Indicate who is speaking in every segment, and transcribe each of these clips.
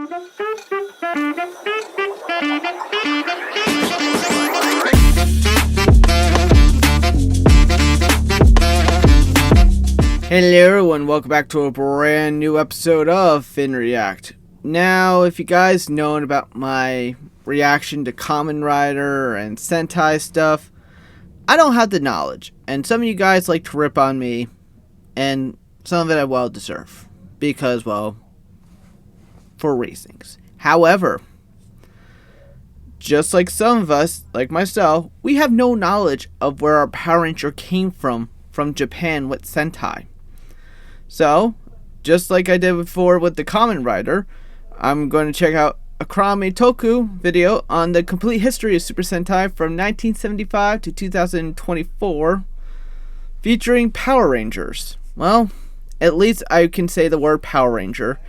Speaker 1: Hello everyone, welcome back to a brand new episode of Finn React. Now, if you guys known about my reaction to Kamen Rider and Sentai stuff, I don't have the knowledge, and some of you guys like to rip on me, and some of it I well deserve, because, well, for reasons. However, just like some of us, like myself, we have no knowledge of where our Power Ranger came from Japan with Sentai. So, just like I did before with the Kamen Rider, I'm going to check out a Krame Toku video on the complete history of Super Sentai from 1975 to 2024, featuring Power Rangers. Well, at least I can say the word Power Ranger,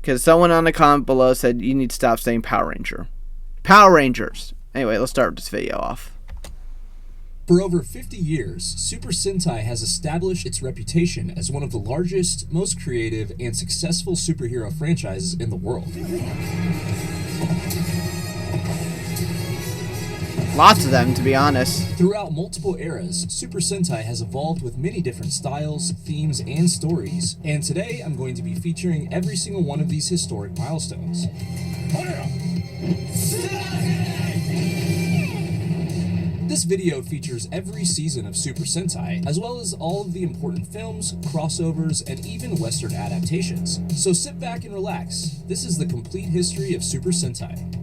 Speaker 1: because someone on the comment below said you need to stop saying Power Ranger. Power Rangers! Anyway, let's start this video off.
Speaker 2: For over 50 years, Super Sentai has established its reputation as one of the largest, most creative, and successful superhero franchises in the world.
Speaker 1: Lots of them, to be honest.
Speaker 2: Throughout multiple eras, Super Sentai has evolved with many different styles, themes, and stories, and today I'm going to be featuring every single one of these historic milestones. This video features every season of Super Sentai, as well as all of the important films, crossovers, and even Western adaptations. So sit back and relax. This is the complete history of Super Sentai.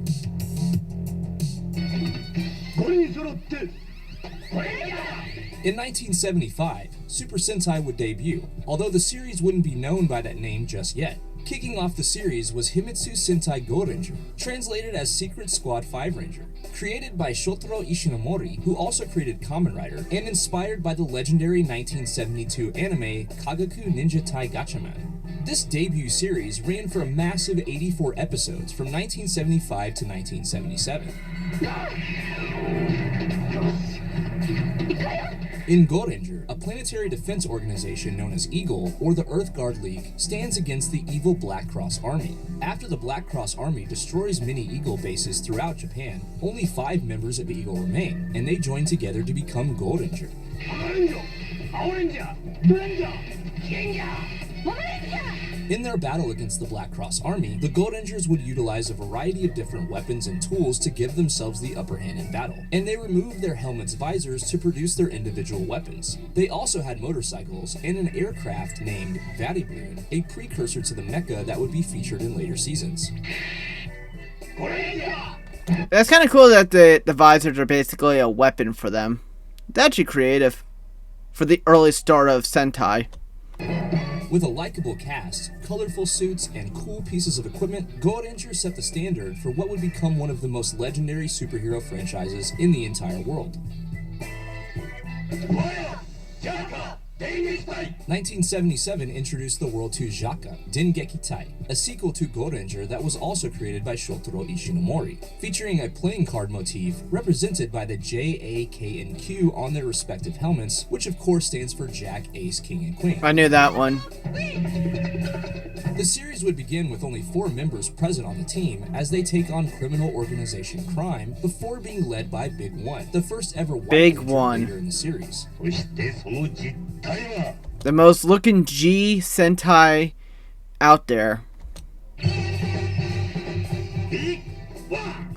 Speaker 2: In 1975, Super Sentai would debut, although the series wouldn't be known by that name just yet. Kicking off the series was Himitsu Sentai Go Ranger, translated as Secret Squad 5 Ranger, created by Shotaro Ishinomori, who also created Kamen Rider, and inspired by the legendary 1972 anime Kagaku Ninja Tai Gatchaman. This debut series ran for a massive 84 episodes from 1975 to 1977. In Go Ranger, a planetary defense organization known as Eagle, or the Earth Guard League, stands against the evil Black Cross Army. After the Black Cross Army destroys many Eagle bases throughout Japan, only 5 members of Eagle remain, and they join together to become Go Ranger. In their battle against the Black Cross Army, the Go Rangers would utilize a variety of different weapons and tools to give themselves the upper hand in battle, and they removed their helmets' visors to produce their individual weapons. They also had motorcycles and an aircraft named Varibloon, a precursor to the mecha that would be featured in later seasons.
Speaker 1: That's kind of cool that the visors are basically a weapon for them. It's actually creative for the early start of Sentai.
Speaker 2: With a likable cast, colorful suits, and cool pieces of equipment, Go Ranger set the standard for what would become one of the most legendary superhero franchises in the entire world. 1977 introduced the world to Jaka, Dengeki Tai, a sequel to Go Ranger that was also created by Shotaro Ishinomori, featuring a playing card motif represented by the J, A, K, and Q on their respective helmets, which of course stands for Jack, Ace, King, and Queen.
Speaker 1: I knew that one.
Speaker 2: The series would begin with only 4 members present on the team as they take on criminal organization crime before being led by Big One, the first ever white leader in the series.
Speaker 1: The most looking G Sentai out there.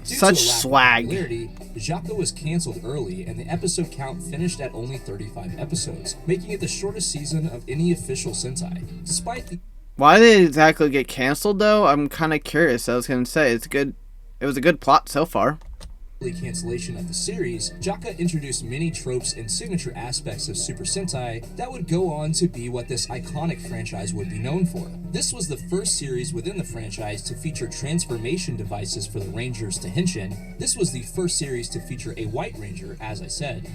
Speaker 1: Such swag.
Speaker 2: Jaka was canceled early, and the episode count finished at only 35 episodes, making it the shortest season of any official Sentai. Despite the
Speaker 1: Why did it exactly get canceled, though? I'm kind of curious. I was going to say, it was a good plot so far.
Speaker 2: Cancellation of the series, Jaka introduced many tropes and signature aspects of Super Sentai that would go on to be what this iconic franchise would be known for. This was the first series within the franchise to feature transformation devices for the Rangers to Henshin. This was the first series to feature a White Ranger, as I said.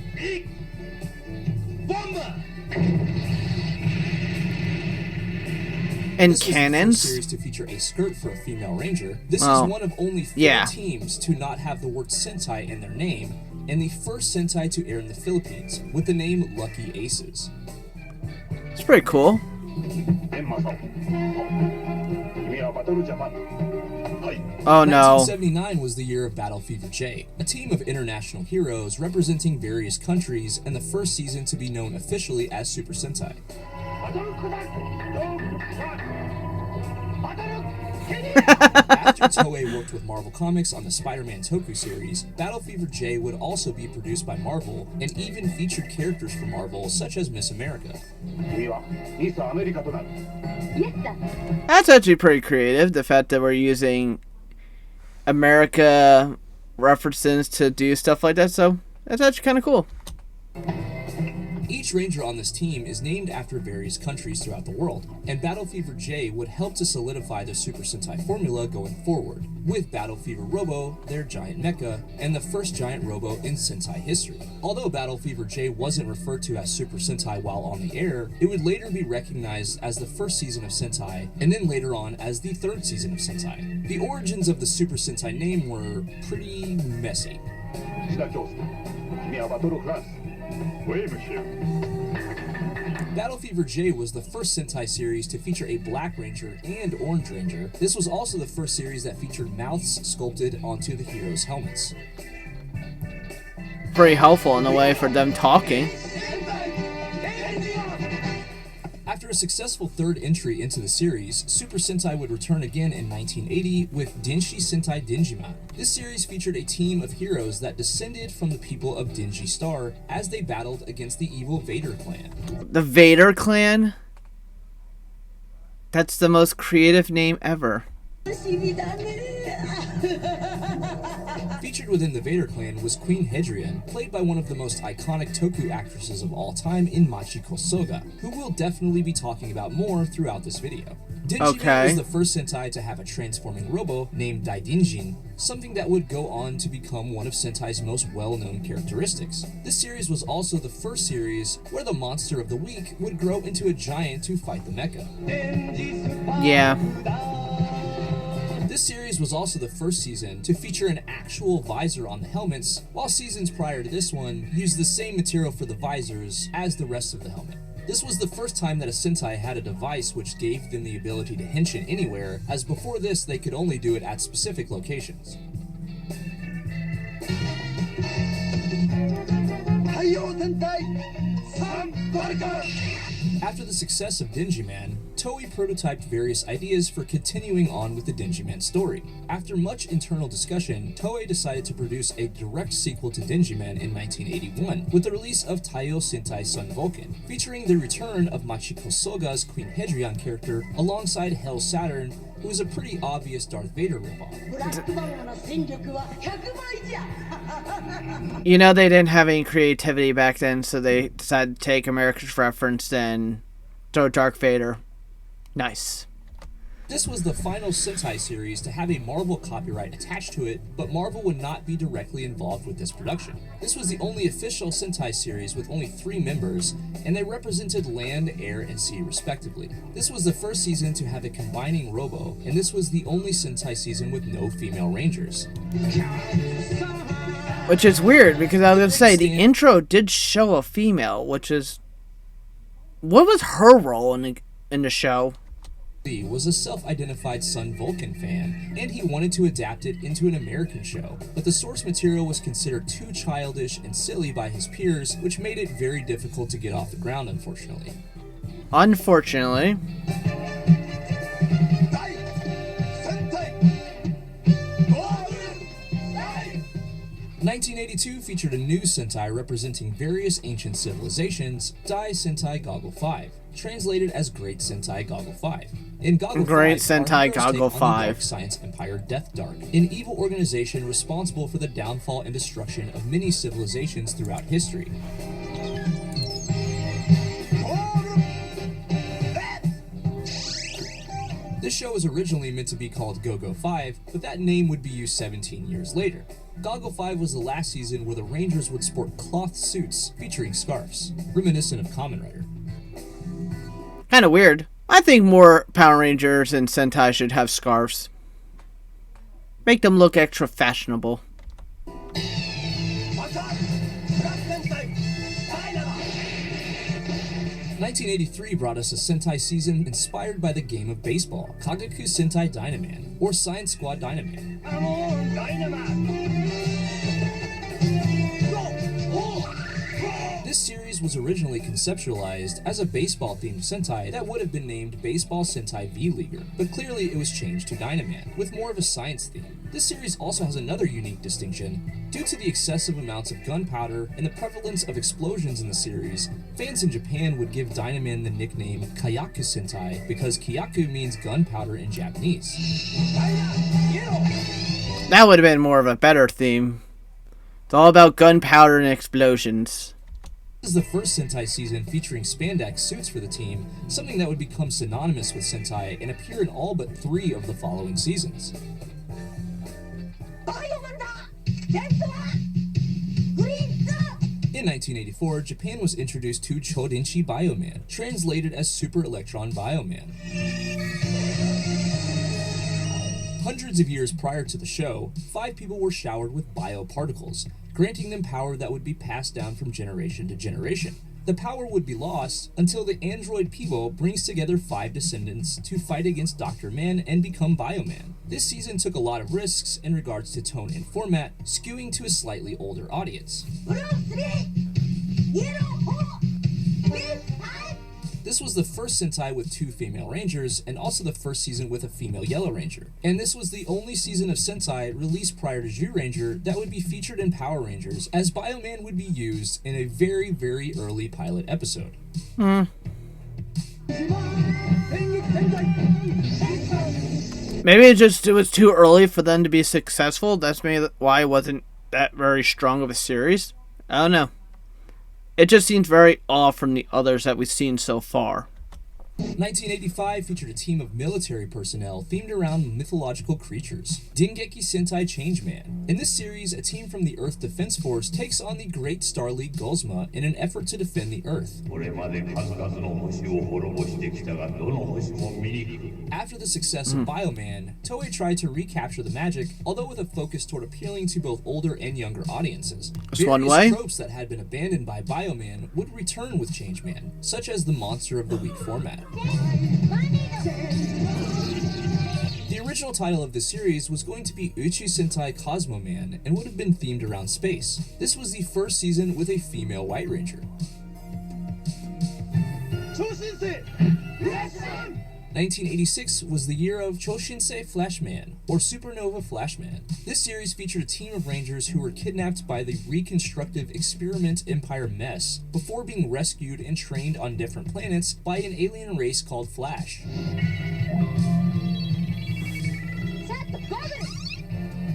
Speaker 1: And
Speaker 2: this
Speaker 1: cannons.
Speaker 2: Was the first series to feature a skirt for a female ranger. This is one of only 4 teams to not have the word Sentai in their name, and the first Sentai to air in the Philippines, with the name Lucky Aces.
Speaker 1: It's pretty cool. Oh no.
Speaker 2: 1979 was the year of Battle Fever J, a team of international heroes representing various countries, and the first season to be known officially as Super Sentai. After Toei worked with Marvel Comics on the Spider-Man Toku series, Battle Fever J would also be produced by Marvel and even featured characters from Marvel such as Miss America.
Speaker 1: That's actually pretty creative, the fact that we're using America references to do stuff like that, so that's actually kind of cool.
Speaker 2: Each ranger on this team is named after various countries throughout the world, and Battle Fever J would help to solidify the Super Sentai formula going forward, with Battle Fever Robo, their giant mecha, and the first giant robo in Sentai history. Although Battle Fever J wasn't referred to as Super Sentai while on the air, it would later be recognized as the first season of Sentai, and then later on as the third season of Sentai. The origins of the Super Sentai name were pretty messy. Battle Fever J was the first Sentai series to feature a Black Ranger and Orange Ranger. This was also the first series that featured mouths sculpted onto the heroes' helmets.
Speaker 1: Pretty helpful in a way for them talking.
Speaker 2: After a successful third entry into the series, Super Sentai would return again in 1980 with Denshi Sentai Denjima. This series featured a team of heroes that descended from the people of Denji Star as they battled against the evil Vader clan.
Speaker 1: The Vader clan? That's the most creative name ever.
Speaker 2: Featured within the Vader clan was Queen Hedrian, played by one of the most iconic Toku actresses of all time in Machiko Soga, who we'll definitely be talking about more throughout this video. Denjima was the first Sentai to have a transforming robo named Daidinjin, something that would go on to become one of Sentai's most well-known characteristics. This series was also the first series where the monster of the week would grow into a giant to fight the mecha.
Speaker 1: Yeah.
Speaker 2: This series was also the first season to feature an actual visor on the helmets, while seasons prior to this one used the same material for the visors as the rest of the helmet. This was the first time that a Sentai had a device which gave them the ability to henshin anywhere, as before this they could only do it at specific locations. After the success of Denjiman, Toei prototyped various ideas for continuing on with the Denjiman story. After much internal discussion, Toei decided to produce a direct sequel to Denjiman in 1981 with the release of Taiyo Sentai Sun Vulcan, featuring the return of Machiko Soga's Queen Hedrian character alongside Hell Saturn, who is a pretty obvious Darth Vader ripoff.
Speaker 1: You know, they didn't have any creativity back then, so they decided to take America's reference and throw Darth Vader. Nice.
Speaker 2: This was the final Sentai series to have a Marvel copyright attached to it, but Marvel would not be directly involved with this production. This was the only official Sentai series with only 3 members, and they represented land, air, and sea respectively. This was the first season to have a combining robo, and this was the only Sentai season with no female rangers.
Speaker 1: Which is weird, because I was going to say, the intro did show a female, which is... What was her role in the show?
Speaker 2: Was a self-identified Sun Vulcan fan, and he wanted to adapt it into an American show, but the source material was considered too childish and silly by his peers, which made it very difficult to get off the ground, unfortunately.
Speaker 1: Unfortunately.
Speaker 2: 1982 featured a new Sentai representing various ancient civilizations, Dai Sentai Goggle 5, translated as Great Sentai Goggle 5. In Goggle
Speaker 1: Great
Speaker 2: 5,
Speaker 1: Sentai Goggle 5.
Speaker 2: Dark Science Empire Death Dark, an evil organization responsible for the downfall and destruction of many civilizations throughout history. This show was originally meant to be called Go-Go 5, but that name would be used 17 years later. Goggle 5 was the last season where the Rangers would sport cloth suits featuring scarves, reminiscent of Kamen Rider.
Speaker 1: Kinda weird. I think more Power Rangers and Sentai should have scarves. Make them look extra fashionable.
Speaker 2: 1983 brought us a Sentai season inspired by the game of baseball, Kagaku Sentai Dynaman, or Science Squad Dynaman. Come on, This series was originally conceptualized as a baseball-themed Sentai that would have been named Baseball Sentai V-Leaguer, but clearly it was changed to Dynaman, with more of a science theme. This series also has another unique distinction. Due to the excessive amounts of gunpowder and the prevalence of explosions in the series, fans in Japan would give Dynaman the nickname Kyaku Sentai because Kyaku means gunpowder in Japanese.
Speaker 1: That would have been more of a better theme. It's all about gunpowder and explosions.
Speaker 2: This is the first Sentai season featuring spandex suits for the team, something that would become synonymous with Sentai and appear in all but 3 of the following seasons. In 1984, Japan was introduced to Chodinshi Bioman, translated as Super Electron Bioman. Hundreds of years prior to the show, 5 people were showered with bioparticles, granting them power that would be passed down from generation to generation. The power would be lost until the android Pivo brings together 5 descendants to fight against Dr. Man and become Bioman. This season took a lot of risks in regards to tone and format, skewing to a slightly older audience. This was the first Sentai with 2 female Rangers, and also the first season with a female Yellow Ranger. And this was the only season of Sentai released prior to Zyuranger that would be featured in Power Rangers, as Bioman would be used in a very, very early pilot episode.
Speaker 1: Maybe it was too early for them to be successful. That's maybe why it wasn't that very strong of a series. I don't know. It just seems very off from the others that we've seen so far.
Speaker 2: 1985 featured a team of military personnel themed around mythological creatures, Dengeki Sentai Changeman. In this series, a team from the Earth Defense Force takes on the Great Star League Guzma in an effort to defend the Earth. After the success of Bioman, Toei tried to recapture the magic, although with a focus toward appealing to both older and younger audiences. Various tropes that had been abandoned by Bioman would return with Changeman, such as the Monster of the Week format. The original title of the series was going to be Uchi Sentai Cosmo Man and would have been themed around space. This was the first season with a female White Ranger. 1986 was the year of Choshinsei Flashman, or Supernova Flashman. This series featured a team of Rangers who were kidnapped by the reconstructive Experiment Empire mess before being rescued and trained on different planets by an alien race called Flash.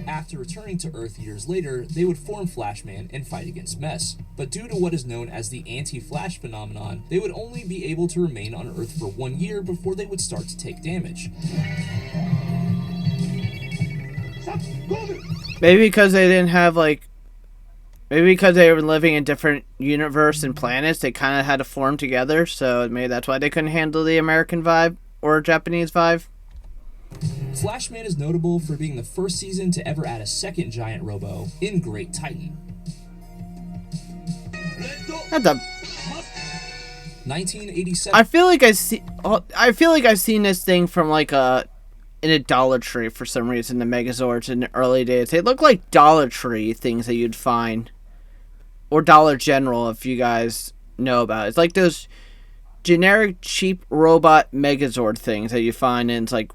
Speaker 2: After returning to Earth years later, they would form Flashman and fight against Mess. But due to what is known as the anti-Flash phenomenon, they would only be able to remain on Earth for 1 year before they would start to take damage.
Speaker 1: Maybe because they didn't have, maybe because they were living in different universe and planets, they kind of had to form together, so maybe that's why they couldn't handle the American vibe or Japanese vibe.
Speaker 2: Flashman is notable for being the first season to ever add a second giant robo in Great Titan.
Speaker 1: That's a
Speaker 2: 1987.
Speaker 1: I feel like I've seen this thing from in a Dollar Tree for some reason. The Megazords in the early days, they look like Dollar Tree things that you'd find, or Dollar General if you guys know about it. It's like those generic cheap robot Megazord things that you find, and it's like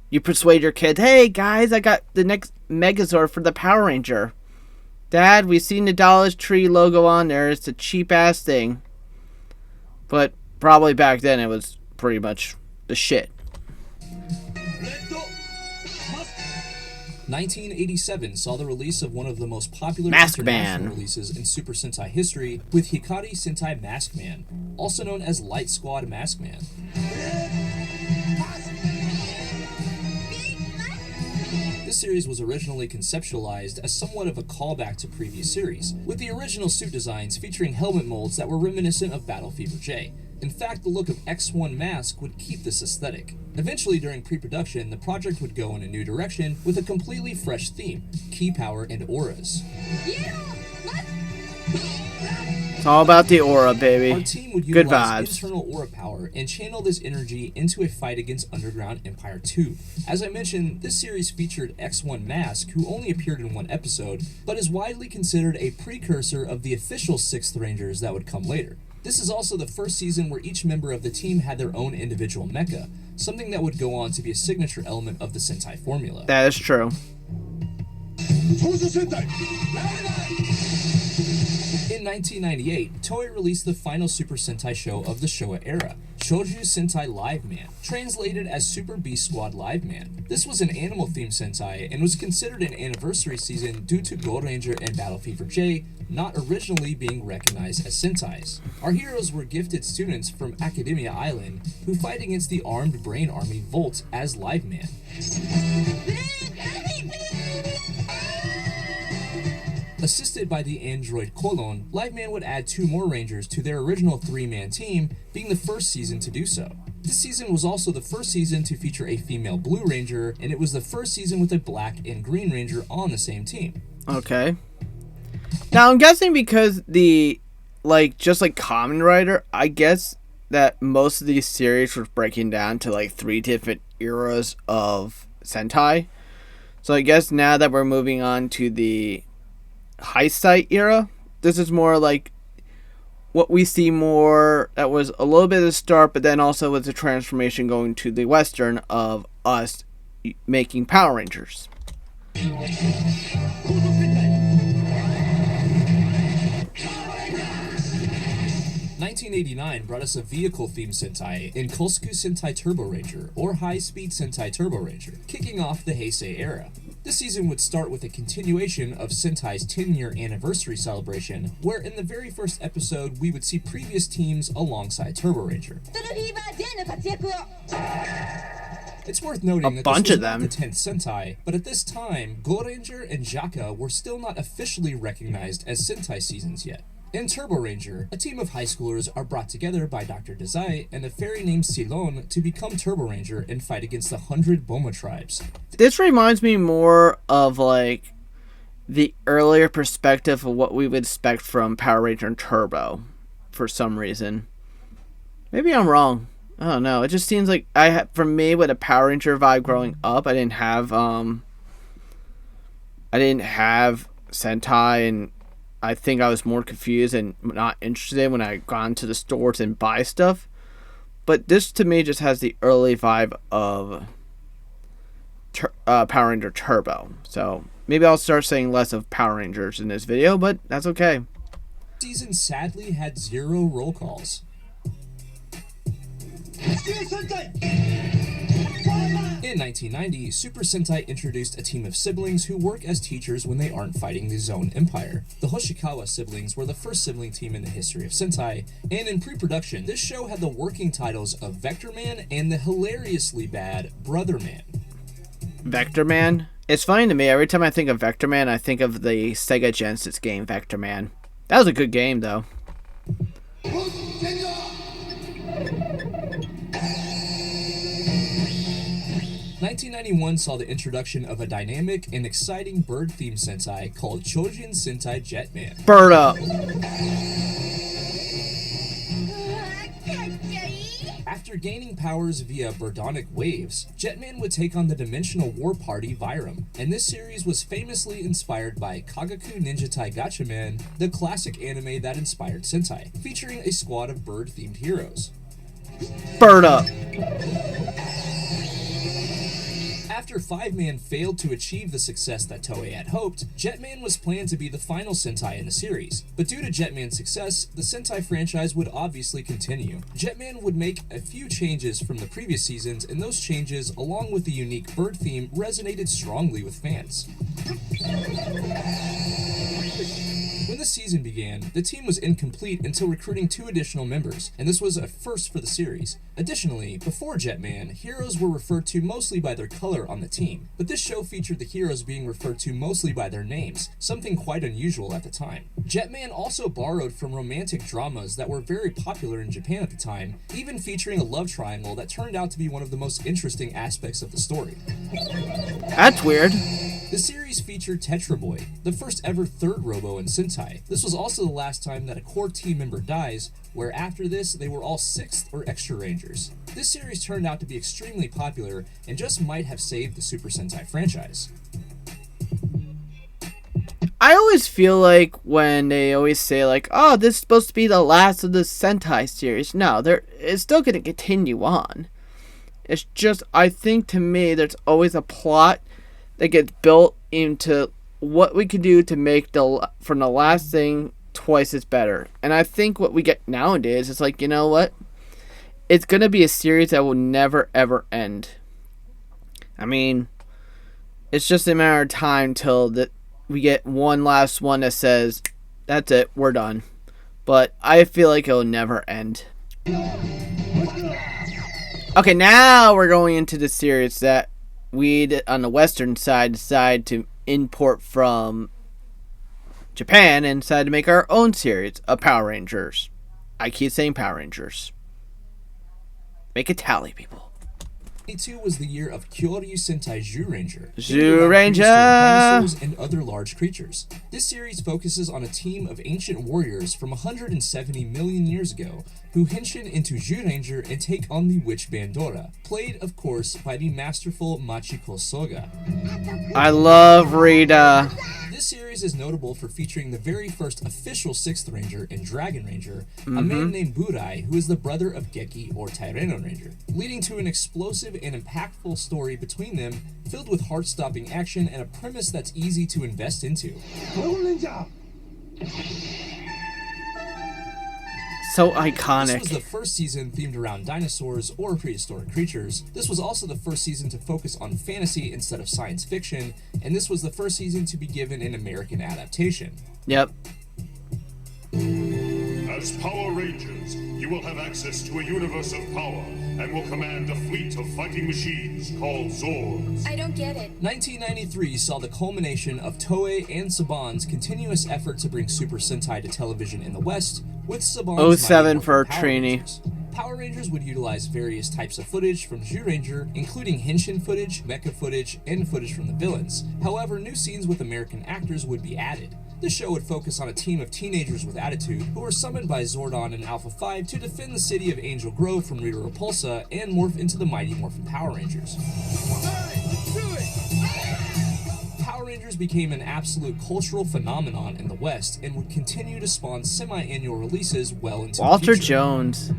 Speaker 1: you persuade your kids, hey guys, I got the next Megazord for the Power Ranger. Dad, we've seen the Dollar Tree logo on there. It's a cheap ass thing. But probably back then it was pretty much the shit.
Speaker 2: 1987 saw the release of one of the most popular
Speaker 1: Mask
Speaker 2: international
Speaker 1: Man
Speaker 2: releases in Super Sentai history with Hikari Sentai Mask Man, also known as Light Squad Mask Man. This series was originally conceptualized as somewhat of a callback to previous series, with the original suit designs featuring helmet molds that were reminiscent of Battle Fever J. In fact, the look of X1 Mask would keep this aesthetic. Eventually, during pre-production, the project would go in a new direction with a completely fresh theme, key power and auras.
Speaker 1: It's all about the aura, baby.
Speaker 2: Our team would
Speaker 1: Good
Speaker 2: utilize
Speaker 1: vibes.
Speaker 2: internal aura power and channel this energy into a fight against Underground Empire 2. As I mentioned, this series featured X1 Mask, who only appeared in one episode, but is widely considered a precursor of the official 6th Rangers that would come later. This is also the first season where each member of the team had their own individual mecha, something that would go on to be a signature element of the Sentai formula.
Speaker 1: That is true.
Speaker 2: In 1998, Toei released the final Super Sentai show of the Showa era, Shouju Sentai Live Man, translated as Super Beast Squad Live Man. This was an animal-themed Sentai and was considered an anniversary season due to Gold Ranger and Battle Fever J not originally being recognized as Sentais. Our heroes were gifted students from Academia Island who fight against the armed brain army Volt as Live Man. Assisted by the android Colon, Live Man would add 2 more Rangers to their original 3-man team, being the first season to do so. This season was also the first season to feature a female Blue Ranger, and it was the first season with a Black and Green Ranger on the same team.
Speaker 1: Okay. Now, I'm guessing because just like Kamen Rider, I guess that most of these series were breaking down to like 3 different eras of Sentai. So I guess now that we're moving on to the Heisei era, this is more like what we see more that was a little bit of the start, but then also with the transformation going to the Western of us making Power Rangers.
Speaker 2: 1989 brought us a vehicle-themed Sentai in Kosuku Sentai Turbo Ranger, or High Speed Sentai Turbo Ranger, kicking off the Heisei era. This season would start with a continuation of Sentai's 10-year anniversary celebration, where in the very first episode we would see previous teams alongside Turbo Ranger. It's worth noting that this was not the 10th Sentai, but at this time, Go Ranger and Jaka were still not officially recognized as Sentai seasons yet. In Turbo Ranger, a team of high schoolers are brought together by Dr. Dazai and a fairy named Silon to become Turbo Ranger and fight against the 100 Boma tribes.
Speaker 1: This reminds me more of like the earlier perspective of what we would expect from Power Ranger and Turbo for some reason. Maybe I'm wrong. I don't know. It just seems like for me with a Power Ranger vibe growing up, I didn't have Sentai, and I think I was more confused and not interested when I got into the stores and buy stuff. But this to me just has the early vibe of Power Ranger Turbo. So maybe I'll start saying less of Power Rangers in this video, but that's okay.
Speaker 2: Season sadly had 0 roll calls. In 1990, Super Sentai introduced a team of siblings who work as teachers when they aren't fighting the Zone Empire. The Hoshikawa siblings were the first sibling team in the history of Sentai, and in pre-production, this show had the working titles of Vector Man and the hilariously bad Brother Man.
Speaker 1: Vector Man? It's funny to me, every time I think of Vector Man, I think of the Sega Genesis game Vector Man. That was a good game, though.
Speaker 2: 1991 saw the introduction of a dynamic and exciting bird-themed Sentai called Chojin Sentai Jetman.
Speaker 1: Bird up!
Speaker 2: After gaining powers via birdonic waves, Jetman would take on the dimensional war party Vyram, and this series was famously inspired by Kagaku Ninja Tai Gatchaman, the classic anime that inspired Sentai, featuring a squad of bird-themed heroes.
Speaker 1: Bird up!
Speaker 2: After 5-Man failed to achieve the success that Toei had hoped, Jetman was planned to be the final Sentai in the series. But due to Jetman's success, the Sentai franchise would obviously continue. Jetman would make a few changes from the previous seasons, and those changes, along with the unique bird theme, resonated strongly with fans. When the season began, the team was incomplete until recruiting 2 additional members, and this was a first for the series. Additionally, before Jetman, heroes were referred to mostly by their color on the team, but this show featured the heroes being referred to mostly by their names, something quite unusual at the time. Jetman also borrowed from romantic dramas that were very popular in Japan at the time, even featuring a love triangle that turned out to be one of the most interesting aspects of the story.
Speaker 1: That's weird.
Speaker 2: The series featured Tetra Boy, the first ever third Robo in Sentai. This was also the last time that a core team member dies, where after this, they were all 6th or extra Rangers. This series turned out to be extremely popular and just might have saved the Super Sentai franchise.
Speaker 1: I always feel like when they always say like, oh, this is supposed to be the last of the Sentai series. No, it's still going to continue on. It's just, I think to me, there's always a plot that gets built into what we can do to make from the last thing twice as better. And I think what we get nowadays is like, you know what? It's going to be a series that will never ever end. I mean, it's just a matter of time till we get one last one that says, that's it, we're done. But I feel like it'll never end. Okay, now we're going into the series that we, on the western side, decided to import from Japan and decided to make our own series of Power Rangers. I keep saying Power Rangers. Make a tally, people.
Speaker 2: 1992 was the year of Kyoryu Sentai Zyuranger,
Speaker 1: Zyuranger,
Speaker 2: dinosaurs and other large creatures. This series focuses on a team of ancient warriors from 170 million years ago who henshin into Zyuranger and take on the witch Bandora, played, of course, by the masterful Machiko Soga.
Speaker 1: I love Rita.
Speaker 2: This series is notable for featuring the very first official 6th Ranger in Dragon Ranger, a man named Burai, who is the brother of Geki or Tyranno Ranger, leading to an explosive and impactful story between them, filled with heart-stopping action and a premise that's easy to invest into.
Speaker 1: So iconic.
Speaker 2: This was the first season themed around dinosaurs or prehistoric creatures. This was also the first season to focus on fantasy instead of science fiction, and this was the first season to be given an American adaptation.
Speaker 1: Yep.
Speaker 3: As Power Rangers, you will have access to a universe of power and will command a fleet of fighting machines called Zords.
Speaker 4: I don't get it.
Speaker 2: 1993 saw the culmination of Toei and Saban's continuous effort to bring Super Sentai to television in the West, with Saban's
Speaker 1: 07
Speaker 2: Mighty
Speaker 1: for
Speaker 2: Morphin Power
Speaker 1: Trini.
Speaker 2: Rangers. Power Rangers would utilize various types of footage from Zyuranger, including henshin footage, mecha footage, and footage from the villains. However, new scenes with American actors would be added. The show would focus on a team of teenagers with attitude who were summoned by Zordon and Alpha 5 to defend the city of Angel Grove from Rita Repulsa and morph into the Mighty Morphin Power Rangers. Power Rangers became an absolute cultural phenomenon in the West and would continue to spawn semi-annual releases well into
Speaker 1: Walter
Speaker 2: the future.
Speaker 1: Jones.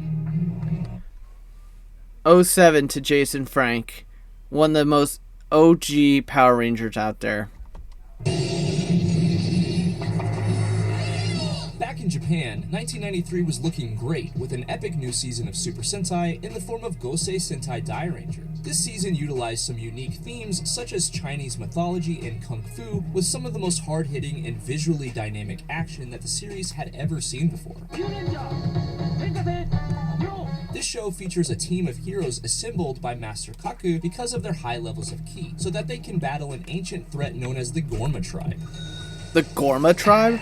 Speaker 1: 07 to Jason Frank. One of the most OG Power Rangers out there.
Speaker 2: Back in Japan, 1993 was looking great with an epic new season of Super Sentai in the form of Gosei Sentai Dairanger. This season utilized some unique themes such as Chinese mythology and kung fu with some of the most hard-hitting and visually dynamic action that the series had ever seen before. This show features a team of heroes assembled by Master Kaku because of their high levels of ki, so that they can battle an ancient threat known as the Gorma tribe.
Speaker 1: The Gorma tribe?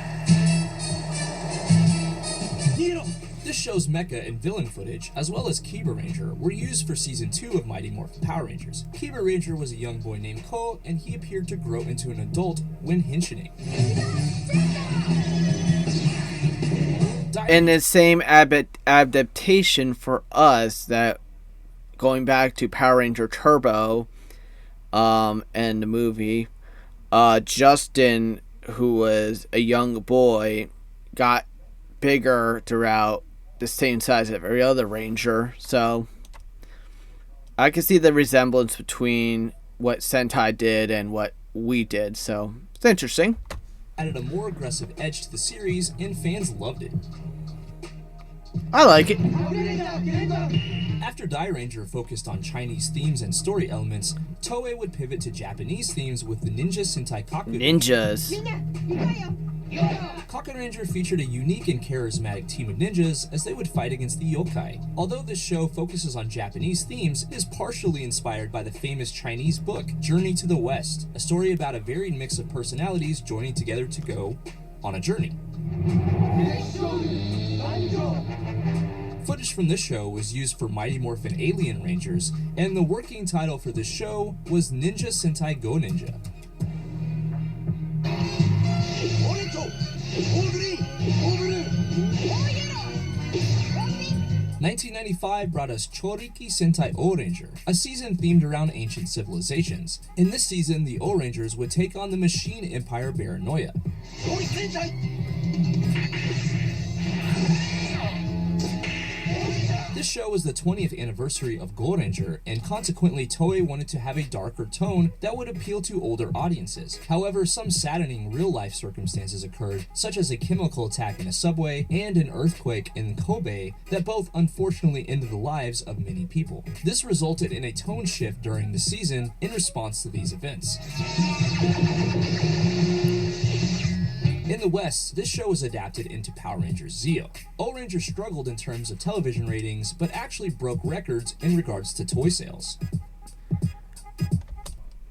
Speaker 2: This show's mecha and villain footage, as well as Kiba Ranger, were used for Season 2 of Mighty Morphin Power Rangers. Kiba Ranger was a young boy named Ko, and he appeared to grow into an adult when henshining.
Speaker 1: And the same adaptation for us, that going back to Power Ranger Turbo and the movie, Justin, who was a young boy, got bigger throughout the same size of every other Ranger. So I can see the resemblance between what Sentai did and what we did. So it's interesting.
Speaker 2: Added a more aggressive edge to the series, and fans loved it.
Speaker 1: I like it.
Speaker 2: After Dairanger focused on Chinese themes and story elements, Toei would pivot to Japanese themes with the Ninja Sentai Kaku.
Speaker 1: Ninjas.
Speaker 2: Kaku Ranger featured a unique and charismatic team of ninjas as they would fight against the yokai. Although this show focuses on Japanese themes, it is partially inspired by the famous Chinese book, Journey to the West, a story about a varied mix of personalities joining together to go on a journey. Footage from this show was used for Mighty Morphin Alien Rangers, and the working title for this show was Ninja Sentai Go Ninja. 1995 brought us Choriki Sentai O-Ranger, a season themed around ancient civilizations. In this season, the O-Rangers would take on the machine empire Baranoia. This show was the 20th anniversary of Go-Ranger, and consequently Toei wanted to have a darker tone that would appeal to older audiences. However, some saddening real-life circumstances occurred, such as a chemical attack in a subway and an earthquake in Kobe that both unfortunately ended the lives of many people. This resulted in a tone shift during the season in response to these events. In the West, this show was adapted into Power Rangers Zeo. O-Ranger struggled in terms of television ratings, but actually broke records in regards to toy sales.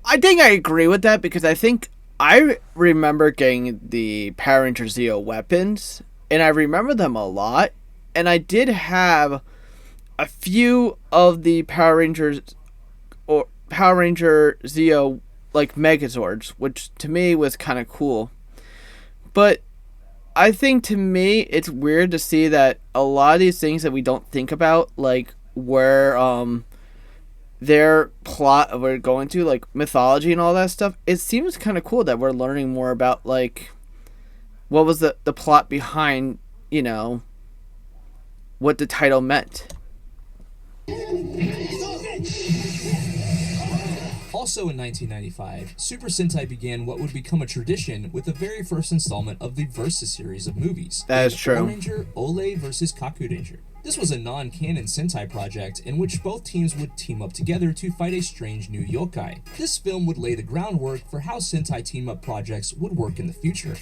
Speaker 1: I think I agree with that because I think I remember getting the Power Rangers Zeo weapons, and I remember them a lot. And I did have a few of the Power Rangers or Power Ranger Zeo like Megazords, which to me was kind of cool. But I think to me it's weird to see that a lot of these things that we don't think about, like where their plot we're going to, like mythology and all that stuff, it seems kind of cool that we're learning more about like what was the plot behind, you know, what the title meant.
Speaker 2: Also in 1995, Super Sentai began what would become a tradition with the very first installment of the Versus series of movies.
Speaker 1: That is true.
Speaker 2: O-Ranger, Ole vs. Kakuranger. This was a non-canon Sentai project in which both teams would team up together to fight a strange new yokai. This film would lay the groundwork for how Sentai team-up projects would work in the future.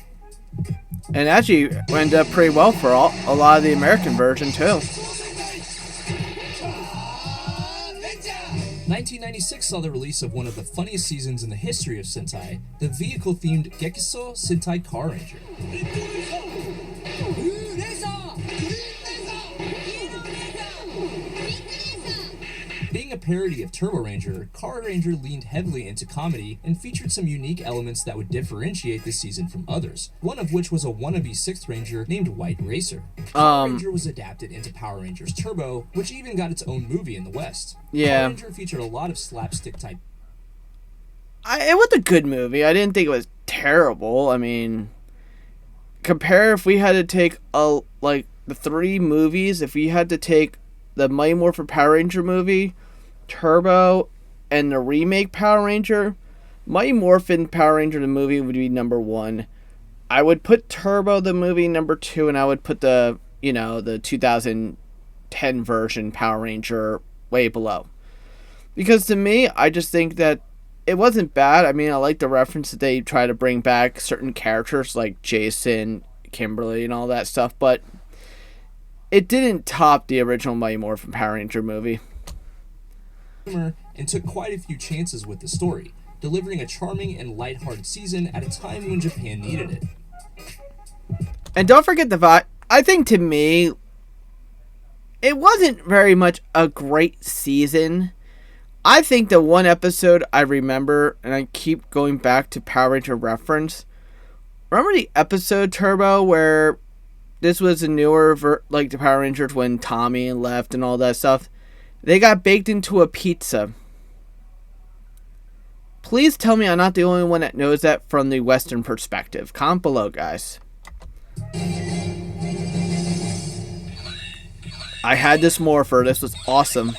Speaker 1: And actually went up pretty well for a lot of the American version too.
Speaker 2: 1996 saw the release of one of the funniest seasons in the history of Sentai, the vehicle-themed Gekiso Sentai Car Ranger. Being a parody of Turbo Ranger, Car Ranger leaned heavily into comedy and featured some unique elements that would differentiate this season from others, one of which was a wannabe 6th Ranger named White Racer. Car Ranger was adapted into Power Rangers Turbo, which even got its own movie in the West.
Speaker 1: Yeah.
Speaker 2: Car Ranger featured a lot of slapstick type.
Speaker 1: It was a good movie. I didn't think it was terrible. I mean, compare if we had to take the 3 movies, if we had to take the Mighty Morphin Power Ranger movie, Turbo, and the remake Power Ranger, Mighty Morphin Power Ranger the movie would be number 1. I would put Turbo the movie number 2, and I would put the 2010 version Power Ranger way below. Because to me, I just think that it wasn't bad. I mean, I like the reference that they try to bring back certain characters like Jason, Kimberly, and all that stuff, but it didn't top the original Mighty Morphin Power Ranger movie.
Speaker 2: And took quite a few chances with the story, delivering a charming and lighthearted season at a time when Japan needed it.
Speaker 1: And don't forget the vibe. I think to me, it wasn't very much a great season. I think the one episode I remember, and I keep going back to Power Ranger reference. Remember the episode, Turbo, where this was a newer, the Power Rangers when Tommy left and all that stuff. They got baked into a pizza. Please tell me I'm not the only one that knows that from the Western perspective. Comment below, guys. I had this morpher. This was awesome.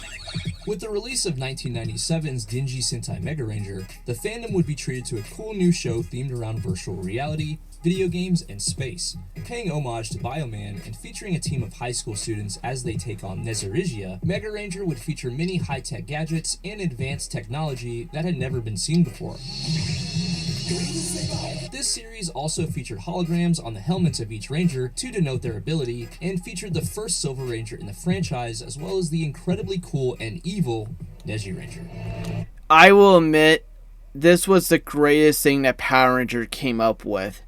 Speaker 2: With the release of 1997's Dingy Sentai Mega Ranger, the fandom would be treated to a cool new show themed around virtual reality, video games, and space, paying homage to Bioman and featuring a team of high school students as they take on Nezarigia. Mega Ranger would feature many high-tech gadgets and advanced technology that had never been seen before. This series also featured holograms on the helmets of each Ranger to denote their ability, and featured the first Silver Ranger in the franchise, as well as the incredibly cool and evil Neji Ranger.
Speaker 1: I will admit, this was the greatest thing that Power Rangers came up with.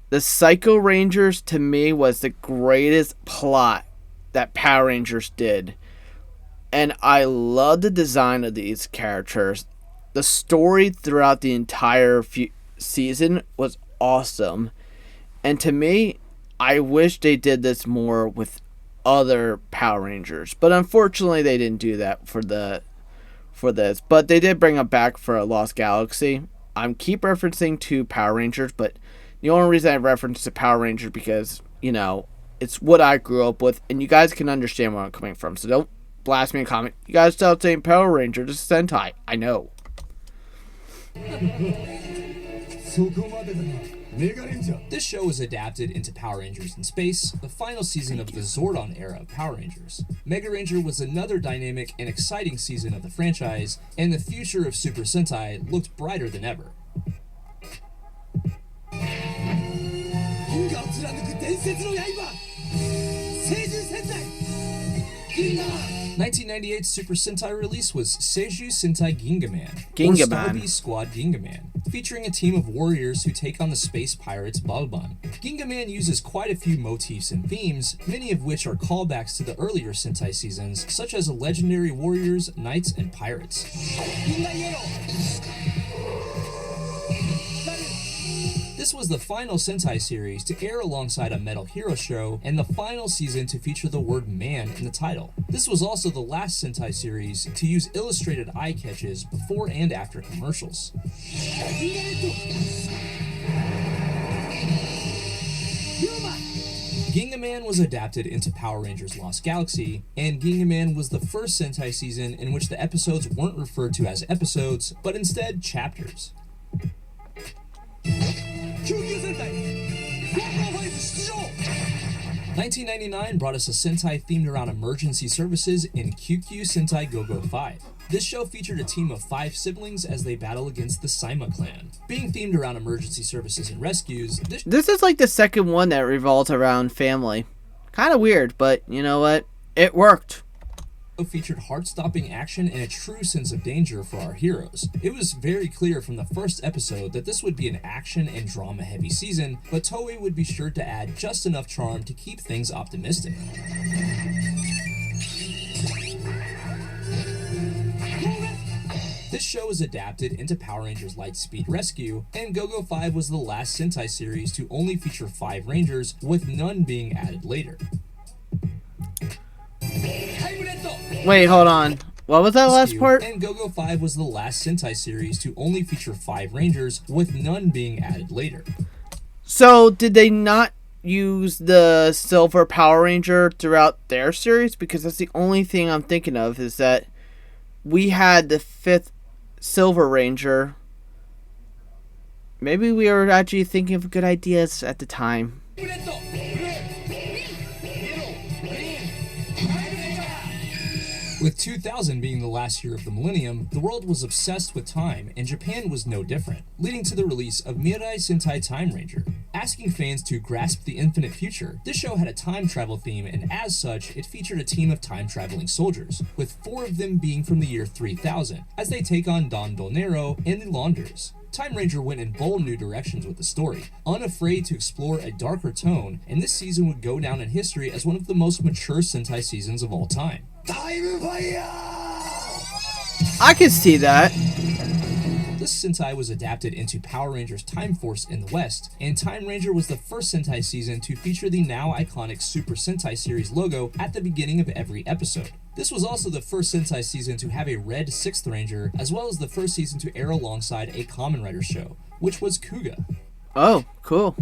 Speaker 1: The Psycho Rangers, to me, was the greatest plot that Power Rangers did. And I love the design of these characters. The story throughout the entire season was awesome. And to me, I wish they did this more with other Power Rangers, but unfortunately they didn't do that for this. But they did bring them back for a Lost Galaxy. I'm keep referencing to Power Rangers, but the only reason I reference to Power Rangers because, it's what I grew up with, and you guys can understand where I'm coming from. So don't blast me in a comment. You guys still saying Power Ranger, this is Sentai. I know.
Speaker 2: This show was adapted into Power Rangers in Space, the final season of the Zordon era of Power Rangers. Mega Ranger was another dynamic and exciting season of the franchise, and the future of Super Sentai looked brighter than ever. 1998's Super Sentai release was Seiju Sentai Gingaman, or Starbeast Squad Gingaman, featuring a team of warriors who take on the space pirates Balban. Gingaman uses quite a few motifs and themes, many of which are callbacks to the earlier Sentai seasons, such as legendary warriors, knights, and pirates. This was the final Sentai series to air alongside a Metal Hero show, and the final season to feature the word man in the title. This was also the last Sentai series to use illustrated eye catches before and after commercials. Gingaman was adapted into Power Rangers Lost Galaxy, and Gingaman was the first Sentai season in which the episodes weren't referred to as episodes, but instead chapters. 1999 brought us a Sentai themed around emergency services in QQ Sentai Go-Go 5. This show featured a team of 5 siblings as they battle against the Saima clan. Being themed around emergency services and rescues,
Speaker 1: this is like the second one that revolves around family. Kind of weird, but you know what? It worked.
Speaker 2: Featured heart-stopping action and a true sense of danger for our heroes. It was very clear from the first episode that this would be an action and drama-heavy season, but Toei would be sure to add just enough charm to keep things optimistic. This show was adapted into Power Rangers Lightspeed Rescue, and Go-Go 5 was the last Sentai series to only feature 5 Rangers, with none being added later.
Speaker 1: Wait, hold on. What was that last part?
Speaker 2: And Go-Go 5 was the last Sentai series to only feature 5 Rangers, with none being added later.
Speaker 1: So, did they not use the Silver Power Ranger throughout their series? Because that's the only thing I'm thinking of, is that we had the 5th Silver Ranger. Maybe we were actually thinking of good ideas at the time.
Speaker 2: With 2000 being the last year of the millennium, the world was obsessed with time, and Japan was no different, leading to the release of Mirai Sentai Time Ranger. Asking fans to grasp the infinite future, this show had a time travel theme, and as such, it featured a team of time-traveling soldiers, with 4 of them being from the year 3000, as they take on Don Donero and the Launders. Time Ranger went in bold new directions with the story, unafraid to explore a darker tone, and this season would go down in history as one of the most mature Sentai seasons of all time.
Speaker 1: I can see that.
Speaker 2: This Sentai was adapted into Power Rangers Time Force in the West, and Time Ranger was the first Sentai season to feature the now iconic Super Sentai series logo at the beginning of every episode. This was also the first Sentai season to have a red 6th Ranger, as well as the first season to air alongside a Kamen Rider show, which was Kuga.
Speaker 1: Oh, cool.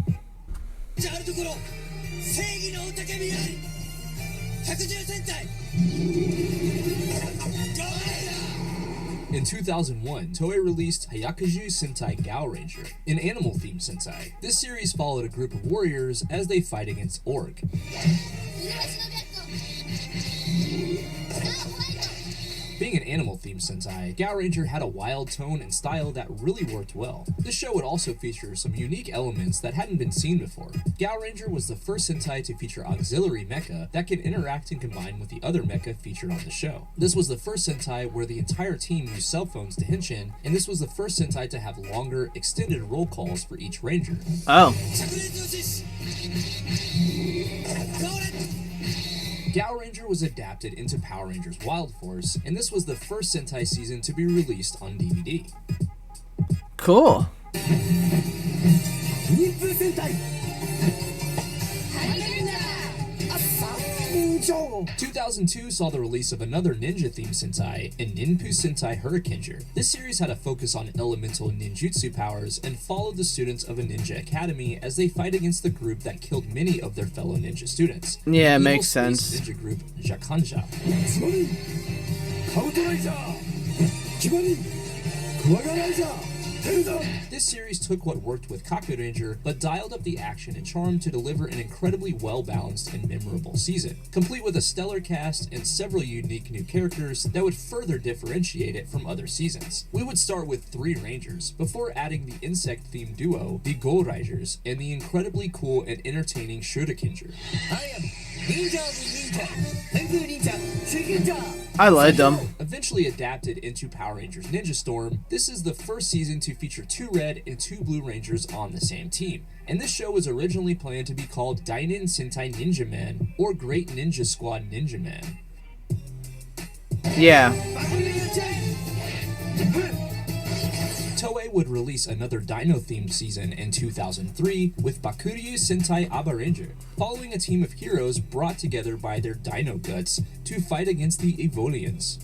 Speaker 2: In 2001, Toei released Hayakuju Sentai Gao Ranger, an animal-themed Sentai. This series followed a group of warriors as they fight against Org. Being an animal-themed Sentai, Gao Ranger had a wild tone and style that really worked well. This show would also feature some unique elements that hadn't been seen before. Gao Ranger was the first Sentai to feature auxiliary mecha that can interact and combine with the other mecha featured on the show. This was the first Sentai where the entire team used cell phones to henshin, and this was the first Sentai to have longer, extended roll calls for each Ranger.
Speaker 1: Oh.
Speaker 2: Gao Ranger was adapted into Power Rangers Wild Force, and this was the first Sentai season to be released on DVD.
Speaker 1: Cool.
Speaker 2: 2002 saw the release of another ninja-themed Sentai, in Ninpu Sentai Hurricaneer. This series had a focus on elemental ninjutsu powers and followed the students of a ninja academy as they fight against the group that killed many of their fellow ninja students.
Speaker 1: Yeah,
Speaker 2: the
Speaker 1: makes
Speaker 2: evil space
Speaker 1: sense.
Speaker 2: Ninja group Jakanja. This series took what worked with Kaku Ranger, but dialed up the action and charm to deliver an incredibly well-balanced and memorable season, complete with a stellar cast and several unique new characters that would further differentiate it from other seasons. We would start with 3 Rangers, before adding the insect-themed duo, the Go Rangers, and the incredibly cool and entertaining Shurikinger.
Speaker 4: I am Ninja of the Ninja, Tengu Ninja, Shuriken.
Speaker 1: I like them.
Speaker 2: Eventually adapted into Power Rangers Ninja Storm, this is the first season to feature 2 Red and 2 Blue Rangers on the same team. And this show was originally planned to be called Dainin Sentai Ninja Man or Great Ninja Squad Ninja Man.
Speaker 1: Yeah.
Speaker 2: Toei would release another Dino-themed season in 2003 with Bakuryu Sentai Aba Ranger, following a team of heroes brought together by their dino guts to fight against the Evolians.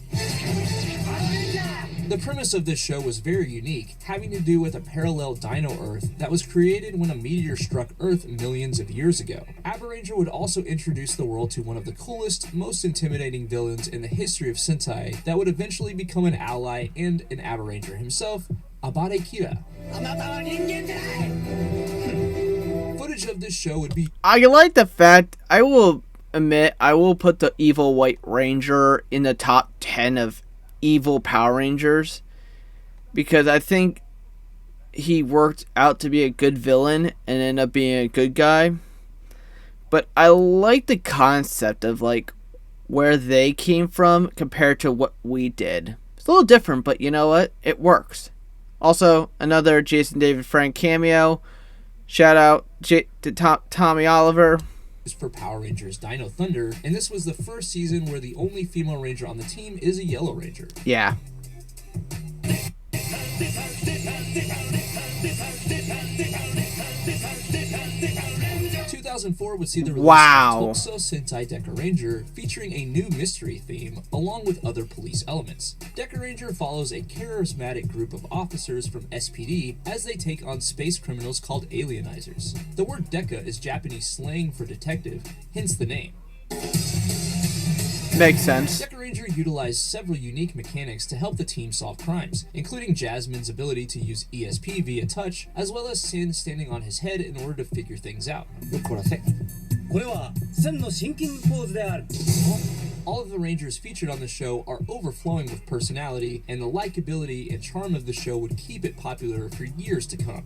Speaker 2: The premise of this show was very unique, having to do with a parallel Dino Earth that was created when a meteor struck Earth millions of years ago. Aba Ranger would also introduce the world to one of the coolest, most intimidating villains in the history of Sentai that would eventually become an ally and an Aba Ranger himself, Abare Kira. Footage of this show would be...
Speaker 1: I like the fact, I will admit, I will put the evil White Ranger in the top 10 of evil Power Rangers, because I think he worked out to be a good villain and ended up being a good guy. But I like the concept of like where they came from compared to what we did. It's a little different, but you know what? It works. Also, another Jason David Frank cameo. Shout out to Tommy Oliver.
Speaker 2: For Power Rangers Dino Thunder, and this was the first season where the only female ranger on the team is a Yellow Ranger.
Speaker 1: Yeah.
Speaker 2: 2004 would see the release
Speaker 1: Wow.
Speaker 2: of Tokusou Sentai Deca Ranger, featuring a new mystery theme along with other police elements. Deca Ranger follows a charismatic group of officers from SPD as they take on space criminals called alienizers. The word Deca is Japanese slang for detective, hence the name.
Speaker 1: Makes sense.
Speaker 2: Deca Ranger utilized several unique mechanics to help the team solve crimes, including Jasmine's ability to use ESP via touch, as well as Sin standing on his head in order to figure things out. All of the Rangers featured on the show are overflowing with personality, and the likability and charm of the show would keep it popular for years to come.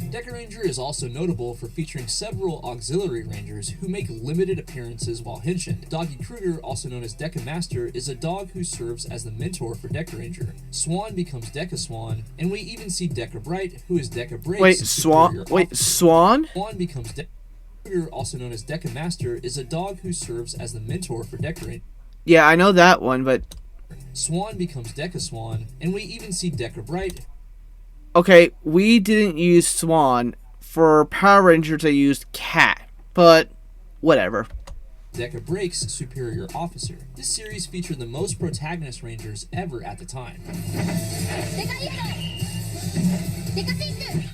Speaker 2: Deca Ranger is also notable for featuring several auxiliary Rangers who make limited appearances while henshined. Doggy Kruger, also known as Deca Master, is a dog who serves as the mentor for Deca Ranger. Swan becomes Deca Swan, and we even see Deca Bright, who is Deca Brake's
Speaker 1: Wait,
Speaker 2: superior
Speaker 1: Swan? Wait,
Speaker 2: officer.
Speaker 1: Swan?
Speaker 2: Swan becomes Deca Kruger, also known as Deca Master, is a dog who serves as the mentor for Deca Ranger.
Speaker 1: Yeah, I know that one, but...
Speaker 2: Swan becomes Deca Swan, and we even see Deca Bright.
Speaker 1: Okay, we didn't use Swan. For Power Rangers, I used Cat. But, whatever.
Speaker 2: Deca Brake's superior officer. This series featured the most protagonist Rangers ever at the time.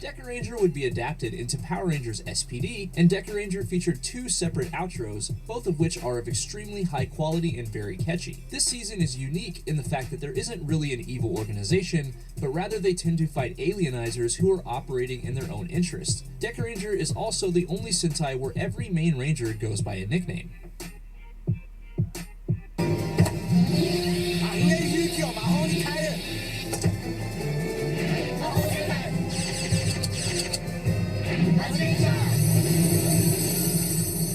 Speaker 2: Deca Ranger would be adapted into Power Rangers SPD, and Deca Ranger featured 2 separate outros, both of which are of extremely high quality and very catchy. This season is unique in the fact that there isn't really an evil organization, but rather they tend to fight alienizers who are operating in their own interest. Deca Ranger is also the only Sentai where every main Ranger goes by a nickname.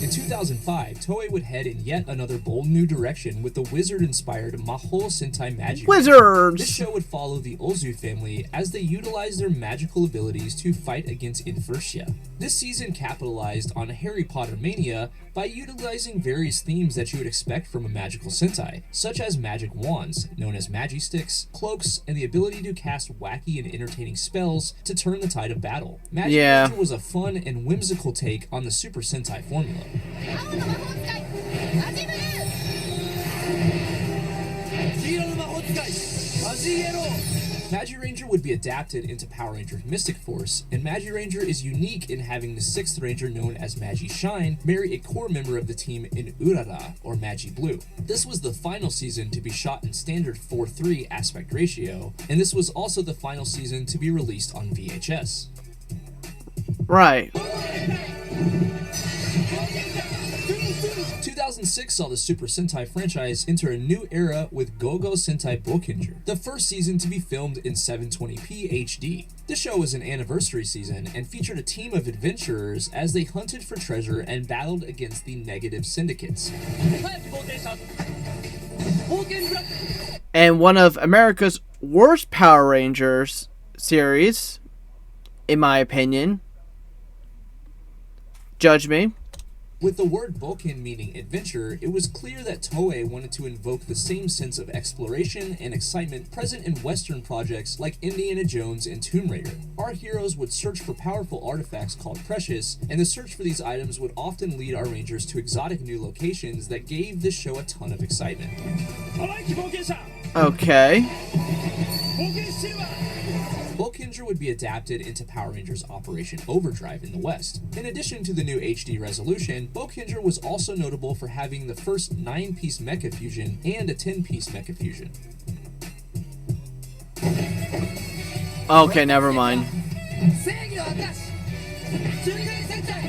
Speaker 2: In 2005, Toei would head in yet another bold new direction with the wizard-inspired Mahou Sentai Magic.
Speaker 1: Wizards!
Speaker 2: This show would follow the Ozu family as they utilize their magical abilities to fight against Infertia. This season capitalized on Harry Potter mania by utilizing various themes that you would expect from a magical Sentai, such as magic wands, known as Magisticks, cloaks, and the ability to cast wacky and entertaining spells to turn the tide of battle. Magic Ranger was a fun and whimsical take on the Super Sentai formula.
Speaker 4: 始める黄色の魔法使いマジイエロー
Speaker 2: Magi Ranger would be adapted into Power Rangers Mystic Force, and Magi Ranger is unique in having the 6th Ranger known as Magi Shine marry a core member of the team in Urara, or Magi Blue. This was the final season to be shot in standard 4:3 aspect ratio, and this was also the final season to be released on VHS.
Speaker 1: Right.
Speaker 2: 2006 saw the Super Sentai franchise enter a new era with Go-Go Sentai Bokenger, the first season to be filmed in 720p HD. This show was an anniversary season and featured a team of adventurers as they hunted for treasure and battled against the negative syndicates.
Speaker 1: And one of America's worst Power Rangers series, in my opinion. Judge me.
Speaker 2: With the word Boken meaning adventure, it was clear that Toei wanted to invoke the same sense of exploration and excitement present in Western projects like Indiana Jones and Tomb Raider. Our heroes would search for powerful artifacts called precious, and the search for these items would often lead our rangers to exotic new locations that gave this show a ton of excitement.
Speaker 1: Okay.
Speaker 2: Bokenger would be adapted into Power Rangers Operation Overdrive in the West. In addition to the new HD resolution, Bokenger was also notable for having the first 9-piece mecha fusion and a 10-piece mecha fusion.
Speaker 1: Okay, never mind.
Speaker 4: 正義の証中外戦隊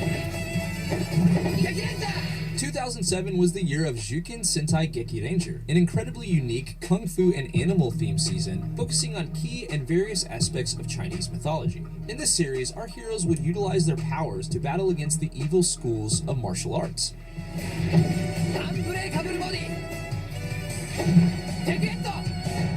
Speaker 4: 激レンジャー
Speaker 2: 2007 was the year of Juken Sentai Geki Ranger, an incredibly unique kung fu and animal themed season focusing on key and various aspects of Chinese mythology. In this series, our heroes would utilize their powers to battle against the evil schools of martial arts.
Speaker 4: ガンブレイかぶるボディテクヘッド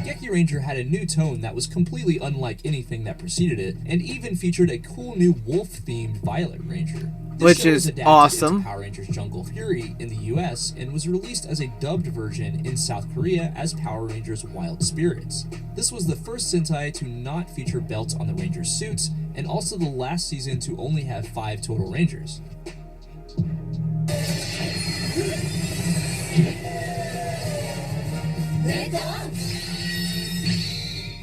Speaker 2: Geki Ranger had a new tone that was completely unlike anything that preceded it, and even featured a cool new wolf-themed Violet Ranger. This
Speaker 1: Which
Speaker 2: show
Speaker 1: is
Speaker 2: was adapted
Speaker 1: awesome.
Speaker 2: into Power Rangers Jungle Fury in the US and was released as a dubbed version in South Korea as Power Rangers Wild Spirits. This was the first Sentai to not feature belts on the Rangers' suits, and also the last season to only have 5 total Rangers.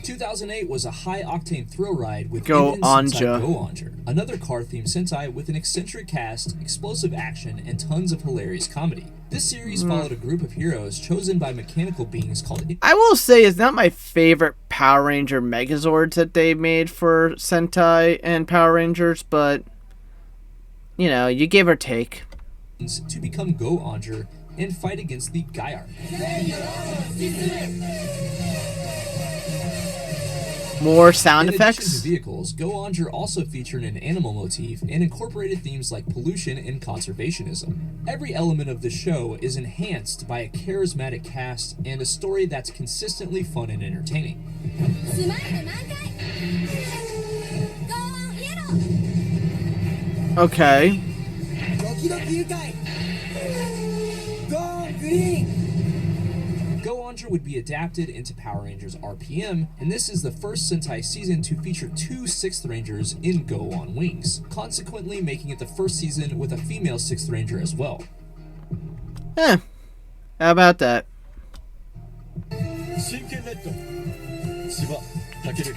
Speaker 2: 2008 was a high-octane thrill ride with
Speaker 1: Go
Speaker 2: Inen Sentai
Speaker 1: Anja.
Speaker 2: Go Anja, another car-themed Sentai with an eccentric cast, explosive action, and tons of hilarious comedy. This series followed a group of heroes chosen by mechanical beings called...
Speaker 1: I will say it's not my favorite Power Ranger Megazords that they made for Sentai and Power Rangers, but, you know, you give or take.
Speaker 2: ...to become Go Anja and fight against the Gaiar.
Speaker 1: More sound
Speaker 2: In addition
Speaker 1: effects?
Speaker 2: to vehicles, Go Anja also featured an animal motif and incorporated themes like pollution and conservationism. Every element of the show is enhanced by a charismatic cast and a story that's consistently fun and entertaining.
Speaker 4: スマイル満開ゴーオンイエロー
Speaker 1: Okay.
Speaker 4: ドキドキ愉快ゴーオングリーン
Speaker 2: Go Anja would be adapted into Power Rangers RPM, and this is the first Sentai season to feature 2 6th Rangers in Go on Wings, consequently making it the first season with a female 6th Ranger as well.
Speaker 1: How about that?
Speaker 5: 真剣レッド千葉健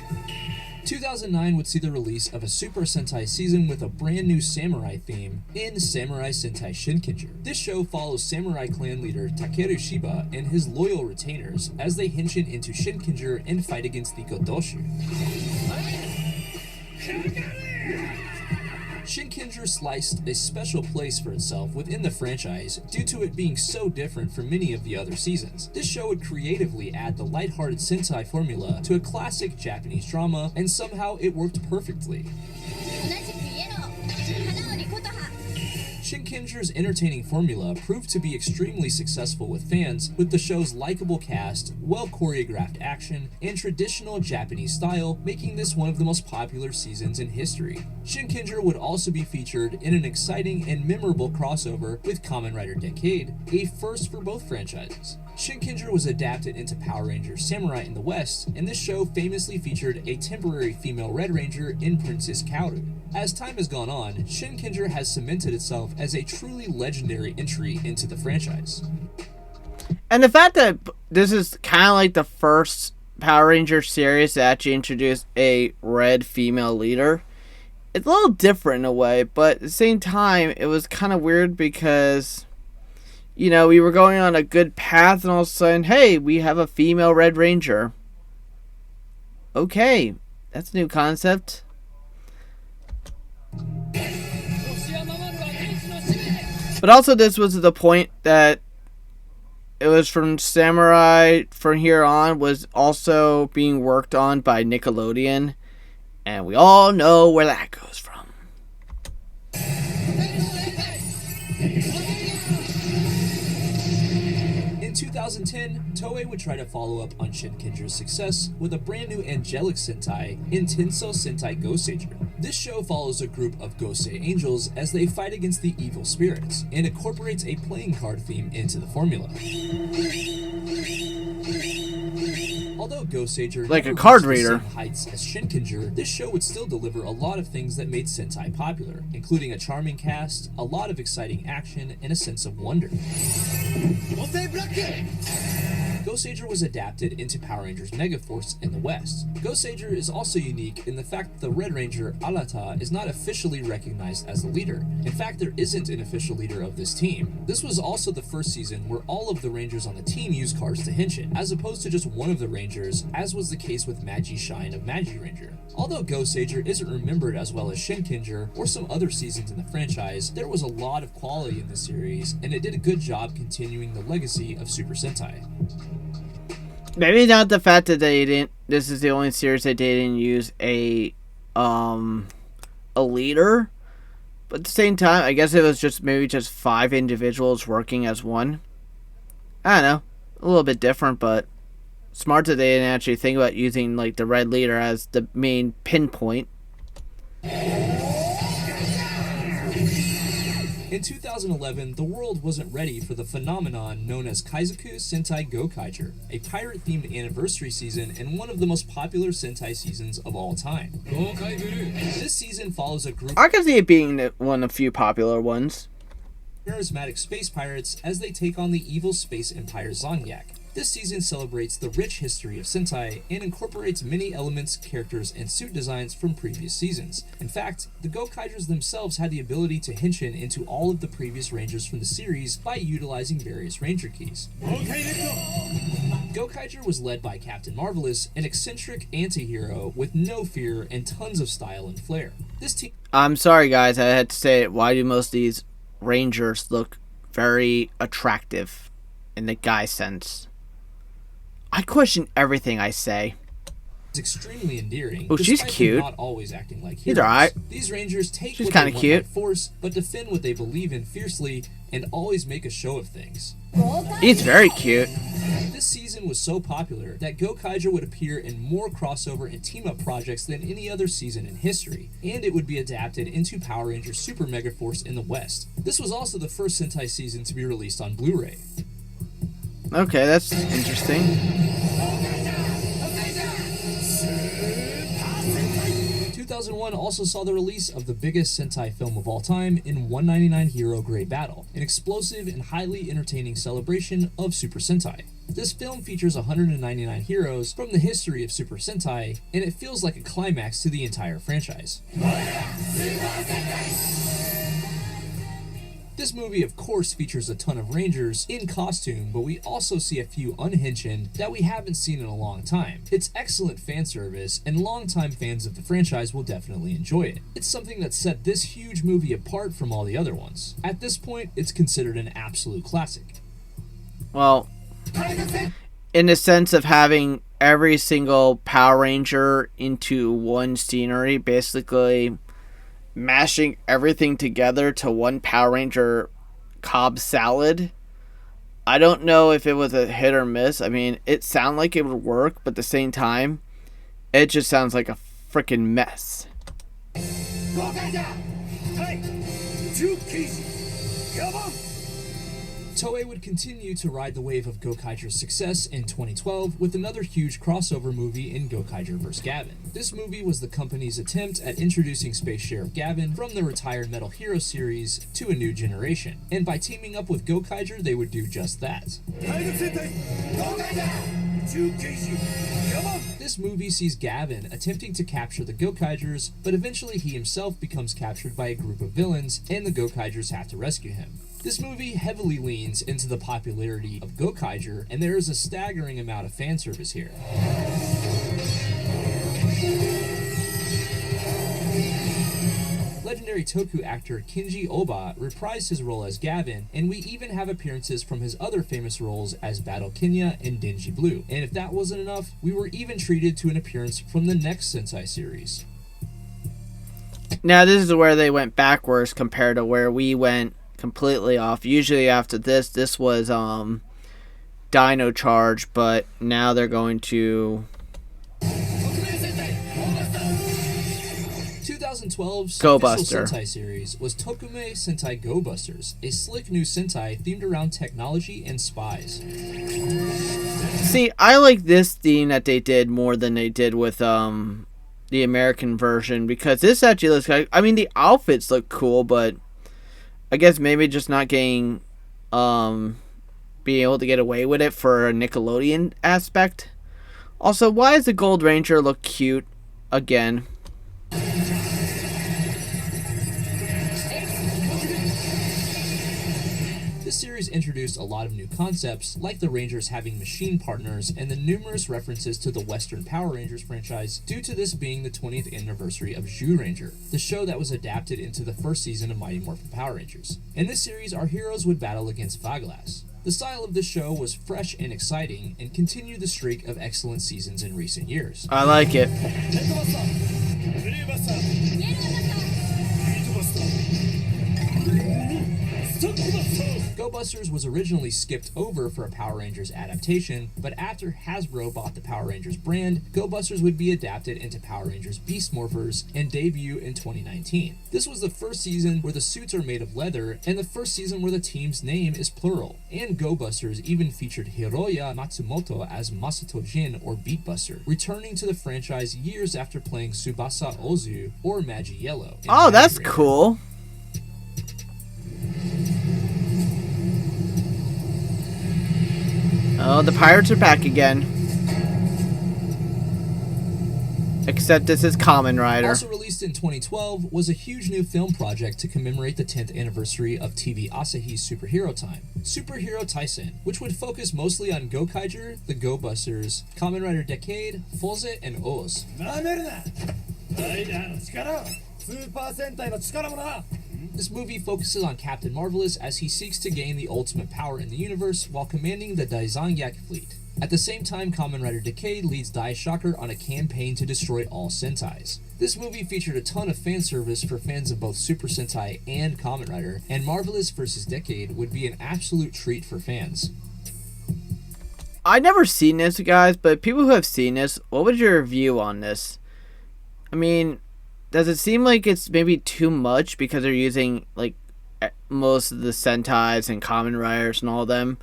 Speaker 2: 2009 would see the release of a Super Sentai season with a brand new samurai theme in Samurai Sentai Shinkenger. This show follows Samurai clan leader Takeru Shiba and his loyal retainers as they henshin into Shinkenger and fight against the Godoshu. Shinkenger sliced a special place for itself within the franchise due to it being so different from many of the other seasons. This show would creatively add the lighthearted Sentai formula to a classic Japanese drama, and somehow it worked perfectly.
Speaker 4: 同じくイエロー花織琴葉
Speaker 2: Shinkenger's entertaining formula proved to be extremely successful with fans, with the show's likable cast, well-choreographed action, and traditional Japanese style, making this one of the most popular seasons in history. Shinkenger would also be featured in an exciting and memorable crossover with Kamen Rider Decade, a first for both franchises. Shinkenger was adapted into Power Rangers Samurai in the West, and this show famously featured a temporary female Red Ranger in Princess Kaoru. As time has gone on, Shinkenger has cemented itself as a truly legendary entry into the franchise.
Speaker 1: And the fact that this is kind of like the first Power Ranger series to actually introduce a red female leader, it's a little different in a way, but at the same time, it was kind of weird because, you know, we were going on a good path and all of a sudden, hey, we have a female Red Ranger. Okay, that's a new concept. But also this was the point that it was from Samurai from here on was also being worked on by Nickelodeon. And we all know where that goes from.
Speaker 2: In 2010, Toei would try to follow up on Shinkenger's success with a brand new angelic Sentai, Intenso Sentai Goseiger. This show follows a group of Gosei angels as they fight against the evil spirits, and incorporates a playing card theme into the formula. Although Goseiger
Speaker 1: like
Speaker 2: never
Speaker 1: a card
Speaker 2: reached the
Speaker 1: reader.
Speaker 2: same heights as Shinkenger, this show would still deliver a lot of things that made Sentai popular, including a charming cast, a lot of exciting action, and a sense of wonder. Goseiger was adapted into Power Rangers Megaforce in the West. Goseiger is also unique in the fact that the Red Ranger, Alata, is not officially recognized as the leader. In fact, there isn't an official leader of this team. This was also the first season where all of the Rangers on the team used cards to henshin, as opposed to just one of the Rangers, as was the case with Magi Shine of Magi Ranger. Although Goseiger isn't remembered as well as Shinkenger or some other seasons in the franchise, there was a lot of quality in the series, and it did a good job continuing the legacy of Super Sentai.
Speaker 1: Maybe not the fact that they didn't. This is the only series that they didn't use a leader, but at the same time, I guess it was just maybe just 5 individuals working as one. I don't know, a little bit different, but smart that they didn't actually think about using like the red leader as the main pinpoint.
Speaker 2: In 2011, the world wasn't ready for the phenomenon known as Kaizoku Sentai Gokaiger, a pirate-themed anniversary season and one of the most popular Sentai seasons of all time. This season follows a group
Speaker 1: I can see it being one of the few popular ones.
Speaker 2: of charismatic space pirates as they take on the evil space empire Zongyak. This season celebrates the rich history of Sentai and incorporates many elements, characters, and suit designs from previous seasons. In fact, the Gokaigers themselves had the ability to henshin into all of the previous Rangers from the series by utilizing various Ranger keys. Gokaiger was led by Captain Marvelous, an eccentric anti-hero with no fear and tons of style and flair. This team
Speaker 1: I'm sorry, guys, I had to say it. Why do most of these Rangers look very attractive in the guy sense? I question everything I say.
Speaker 2: is extremely endearing.
Speaker 1: Oh, she's
Speaker 2: despite them
Speaker 1: cute.
Speaker 2: Not always acting like
Speaker 1: She's
Speaker 2: heroes.
Speaker 1: alright.
Speaker 2: These Rangers take
Speaker 1: She's
Speaker 2: what they
Speaker 1: kinda
Speaker 2: want
Speaker 1: cute.
Speaker 2: by force, but defend what they believe in fiercely and always make a show of things.
Speaker 1: He's very cute.
Speaker 2: This season was so popular that Gokaiger would appear in more crossover and team-up projects than any other season in history, and it would be adapted into Power Rangers Super Megaforce in the West. This was also the first Sentai season to be released on Blu-ray.
Speaker 1: Okay, that's interesting.
Speaker 2: 2001 also saw the release of the biggest Sentai film of all time in 199 Hero Great Battle, an explosive and highly entertaining celebration of Super Sentai. This film features 199 heroes from the history of Super Sentai, and it feels like a climax to the entire franchise. This movie, of course, features a ton of Rangers in costume, but we also see a few unhenshin that we haven't seen in a long time. It's excellent fan service, and longtime fans of the franchise will definitely enjoy it. It's something that set this huge movie apart from all the other ones. At this point, it's considered an absolute classic.
Speaker 1: Well, in the sense of having every single Power Ranger into one scenery, basically mashing everything together to one Power Ranger Cobb salad. I don't know if it was a hit or miss. I mean, it sounded like it would work, but at the same time, it just sounds like a freaking mess.
Speaker 2: Toei would continue to ride the wave of Gokaiger's success in 2012 with another huge crossover movie in Gokaiger vs. Gavin. This movie was the company's attempt at introducing Space Sheriff Gavin from the retired Metal Hero series to a new generation, and by teaming up with Gokaiger, they would do just that. This movie sees Gavin attempting to capture the Gokaigers, but eventually he himself becomes captured by a group of villains, and the Gokaigers have to rescue him. This movie heavily leans into the popularity of Gokaiger, and there is a staggering amount of fan service here. Legendary Toku actor Kinji Oba reprised his role as Gavin, and we even have appearances from his other famous roles as Battle Kenya and Denji Blue. And if that wasn't enough, we were even treated to an appearance from the next Sentai series.
Speaker 1: Now this is where they went backwards compared to where we went completely off. Usually after this was Dino Charge, but now they're going to
Speaker 2: 2012's
Speaker 1: Go
Speaker 2: official
Speaker 1: Buster.
Speaker 2: Sentai series was Tokume Sentai Go Busters, a slick new Sentai themed around technology and spies.
Speaker 1: See, I like this theme that they did more than they did with the American version, because this actually looks like, I mean, the outfits look cool, but I guess maybe just not getting being able to get away with it for a Nickelodeon aspect. Also, why does the Gold Ranger look cute again?
Speaker 2: This series introduced a lot of new concepts, like the Rangers having machine partners and the numerous references to the Western Power Rangers franchise, due to this being the 20th anniversary of Zyuranger, the show that was adapted into the first season of Mighty Morphin Power Rangers. In this series, our heroes would battle against Vaglas. The style of this show was fresh and exciting, and continued the streak of excellent seasons in recent years.
Speaker 1: I like it.
Speaker 2: Go Busters was originally skipped over for a Power Rangers adaptation, but after Hasbro bought the Power Rangers brand, Go Busters would be adapted into Power Rangers Beast Morphers and debut in 2019. This was the first season where the suits are made of leather, and the first season where the team's name is plural. And Go Busters even featured Hiroya Matsumoto as Masato Jin, or Beatbuster, returning to the franchise years after playing Tsubasa Ozu or Magi Yellow.
Speaker 1: Oh, that's
Speaker 2: Ranger.
Speaker 1: cool. Oh, the pirates are back again. Except this is Kamen Rider.
Speaker 2: Also released in 2012 was a huge new film project to commemorate the 10th anniversary of TV Asahi's Superhero Time, Superhero Taisen, which would focus mostly on Gokaiger, the Go Busters, Kamen Rider Decade, Foze, and Oz. This movie focuses on Captain Marvelous as he seeks to gain the ultimate power in the universe while commanding the Daizangyak fleet. At the same time, Kamen Rider Decade leads Dai Shocker on a campaign to destroy all Sentais. This movie featured a ton of fan service for fans of both Super Sentai and Kamen Rider, and Marvelous vs. Decade would be an absolute treat for fans.
Speaker 1: I've never seen this, guys, but people who have seen this, what was your review on this? I mean, does it seem like it's maybe too much because they're using, like, most of the Sentais and Kamen Riders and all of them?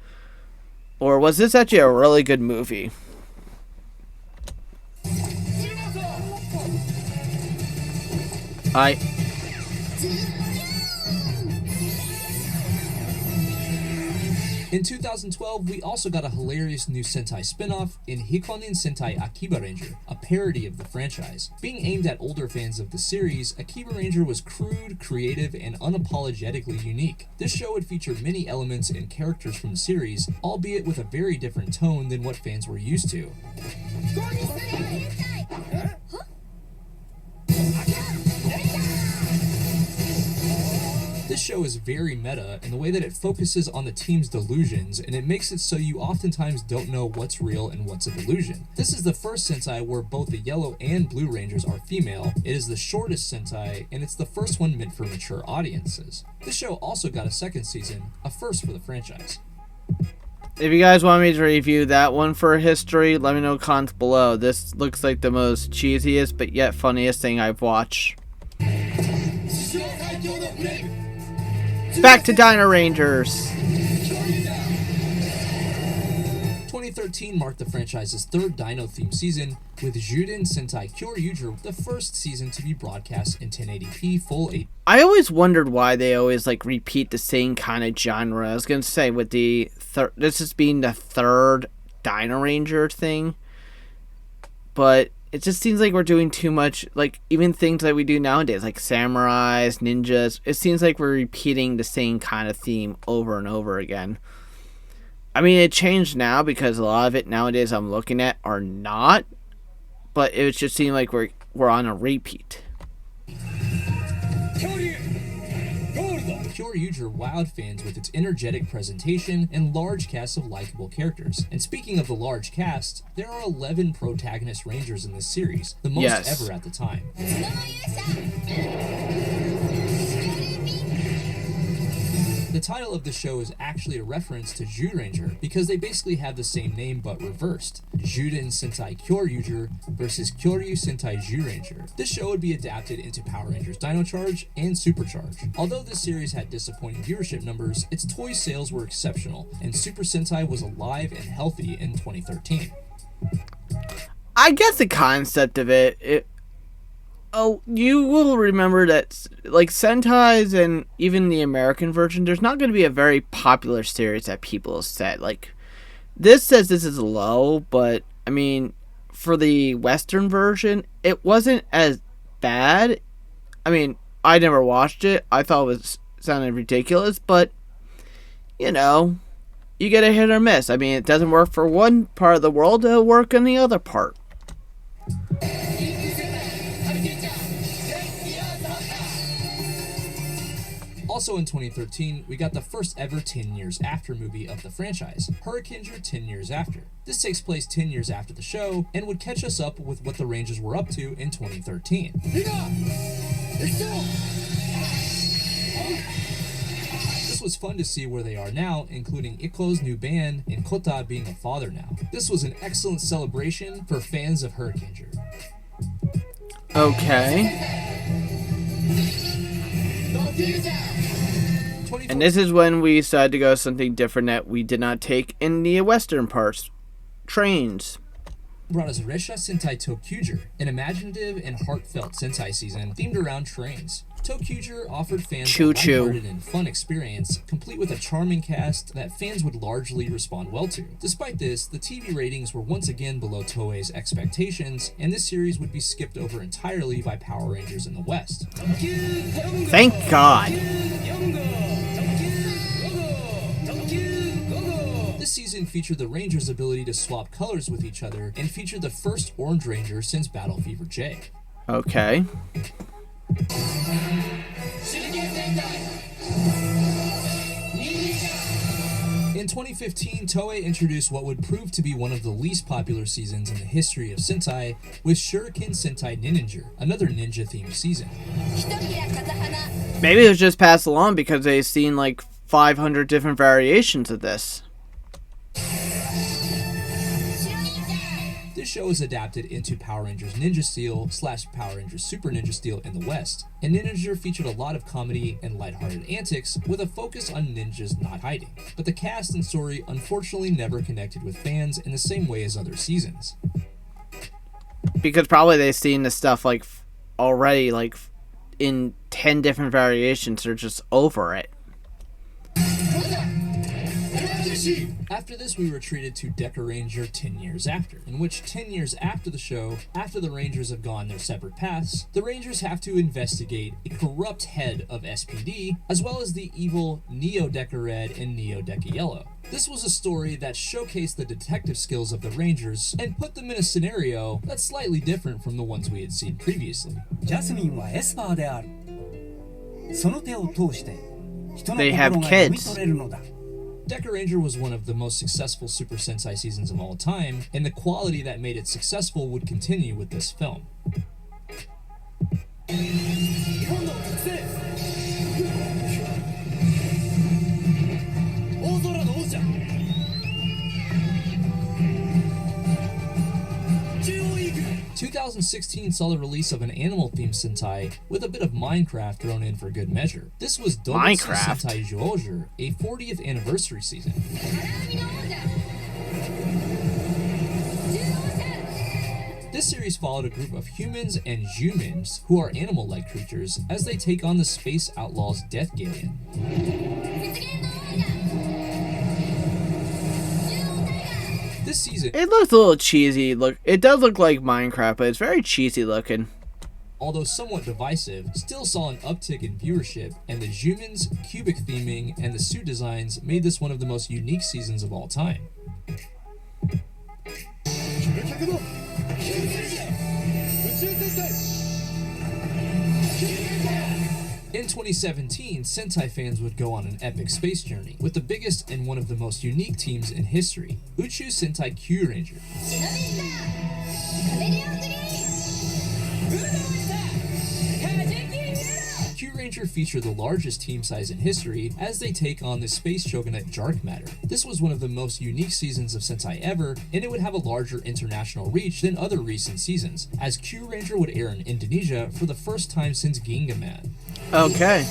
Speaker 1: Or was this actually a really good movie?
Speaker 2: In 2012, we also got a hilarious new Sentai spin-off in Hikonin Sentai Akiba Ranger, a parody of the franchise. Being aimed at older fans of the series, Akiba Ranger was crude, creative, and unapologetically unique. This show would feature many elements and characters from the series, albeit with a very different tone than what fans were used to. This show is very meta in the way that it focuses on the team's delusions, and it makes it so you oftentimes don't know what's real and what's a delusion. This is the first Sentai where both the Yellow and Blue Rangers are female, it is the shortest Sentai, and it's the first one meant for mature audiences. This show also got a second season, a first for the franchise.
Speaker 1: If you guys want me to review that one for history, let me know in the comments below. This looks like the most cheesiest but yet funniest thing I've watched. Back to Dino Rangers.
Speaker 2: 2013 marked the franchise's third Dino-themed season, with Juden Sentai Kyoryuger, the first season to be broadcast in 1080p full HD.
Speaker 1: I always wondered why they always like repeat the same kind of genre. I was gonna say with the this is being the third Dino Ranger thing, but it just seems like we're doing too much. Like even things that we do nowadays, like samurais, ninjas. It seems like we're repeating the same kind of theme over and over again. I mean, it changed now because a lot of it nowadays I'm looking at are not, but it just seemed like we're on a repeat.
Speaker 2: Kyoryuger wowed fans with its energetic presentation and large cast of likable characters. And speaking of the large cast, there are 11 protagonist Rangers in this series, the most ever at the time. The title of the show is actually a reference to Zyuranger because they basically have the same name but reversed. Juden Sentai Kyoryuger versus Kyoryu Sentai Zyuranger. This show would be adapted into Power Rangers Dino Charge and Supercharge. Although this series had disappointing viewership numbers, its toy sales were exceptional, and Super Sentai was alive and healthy in 2013.
Speaker 1: I get the concept of it. Oh, you will remember that, like, Sentai's and even the American version, there's not going to be a very popular series that people have said. Like, this says this is low, but, I mean, for the Western version, it wasn't as bad. I mean, I never watched it. I thought it sounded ridiculous, but, you know, you get a hit or miss. I mean, it doesn't work for one part of the world, it'll work in the other part.
Speaker 2: Also in 2013, we got the first ever 10 Years After movie of the franchise, Hurricaneger 10 Years After. This takes place 10 years after the show, and would catch us up with what the Rangers were up to in 2013. This was fun to see where they are now, including Ikko's new band, and Kota being a father now. This was an excellent celebration for fans of Hurricaneger.
Speaker 1: Okay. And this is when we decided to go something different that we did not take in the Western parts. Trains.
Speaker 2: Brought us Resha Sentai Tokyuger, an imaginative and heartfelt Sentai season themed around trains. Tokyuger offered fans a lighthearted and fun experience, complete with a charming cast that fans would largely respond well to. Despite this, the TV ratings were once again below Toei's expectations, and this series would be skipped over entirely by Power Rangers in the West.
Speaker 1: Thank God.
Speaker 2: This season featured the Rangers' ability to swap colors with each other, and featured the first Orange Ranger since Battle Fever J.
Speaker 1: Okay.
Speaker 2: In 2015, Toei introduced what would prove to be one of the least popular seasons in the history of Sentai, with Shuriken Sentai Ninja, another ninja-themed season.
Speaker 1: Maybe it was just passed along because they've seen like 500 different variations of this.
Speaker 2: This show is adapted into Power Rangers Ninja Steel / Power Rangers Super Ninja Steel in the West, and Ninja featured a lot of comedy and lighthearted antics with a focus on ninjas not hiding. But the cast and story unfortunately never connected with fans in the same way as other seasons.
Speaker 1: Because probably they've seen this stuff like already, like in 10 different variations. They're just over it.
Speaker 2: After this, we were treated to Deca Ranger 10 Years After, in which 10 years after the show, after the Rangers have gone their separate paths, the Rangers have to investigate a corrupt head of SPD, as well as the evil Neo Deca Red and Neo Deca Yellow. This was a story that showcased the detective skills of the Rangers and put them in a scenario that's slightly different from the ones we had seen previously.
Speaker 1: They have kids.
Speaker 2: Deca Ranger was one of the most successful Super Sentai seasons of all time, and the quality that made it successful would continue with this film. 2016 saw the release of an animal-themed Sentai with a bit of Minecraft thrown in for good measure. This was Dobutsu Sentai Zyuranger, a 40th anniversary season. This series followed a group of humans and humans, who are animal-like creatures, as they take on the space outlaws Death Galleon. This season,
Speaker 1: It looks a little cheesy. Look, it does look like Minecraft, but it's very cheesy looking.
Speaker 2: although somewhat divisive, still saw an uptick in viewership, and the humans, cubic theming, and the suit designs made this one of the most unique seasons of all time. In 2017, Sentai fans would go on an epic space journey with the biggest and one of the most unique teams in history, Uchu Sentai Q Ranger. Q Ranger featured the largest team size in history as they take on the space shogunate Dark Matter. This was one of the most unique seasons of Sentai ever, and it would have a larger international reach than other recent seasons, as Q Ranger would air in Indonesia for the first time since Ginga Man.
Speaker 1: Okay.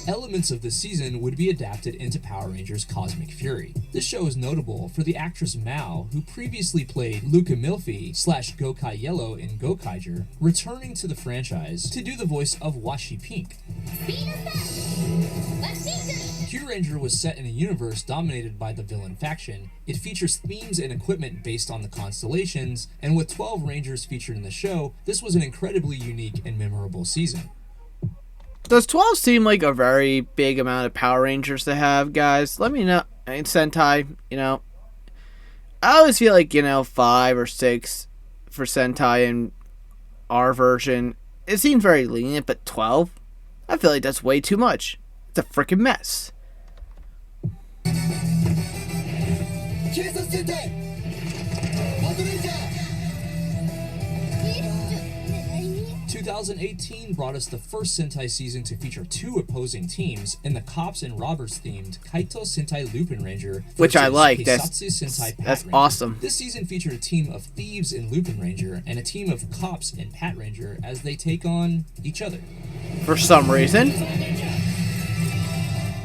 Speaker 2: Elements of the season would be adapted into Power Rangers Cosmic Fury. This show is notable for the actress Mao, who previously played Luca Milfi / Gokai Yellow in Gokaiger, returning to the franchise to do the voice of Washi Pink. Q Ranger was set in a universe dominated by the villain faction. It features themes and equipment based on the constellations, and with 12 Rangers featured in the show, this was an incredibly unique and memorable season.
Speaker 1: Does 12 seem like a very big amount of Power Rangers to have, guys? Let me know. In Sentai, I always feel like, 5 or 6 for Sentai and our version. It seems very lenient, but 12? I feel like that's way too much. It's a freaking mess.
Speaker 2: 2018 brought us the first Sentai season to feature 2 opposing teams in the cops and robbers themed Kaito Sentai Lupin Ranger,
Speaker 1: Which I like.
Speaker 2: Heisatsu Sentai Pat
Speaker 1: That's
Speaker 2: Ranger.
Speaker 1: awesome.
Speaker 2: This season featured a team of thieves in Lupin Ranger and a team of cops in Pat Ranger as they take on each other.
Speaker 1: For some reason.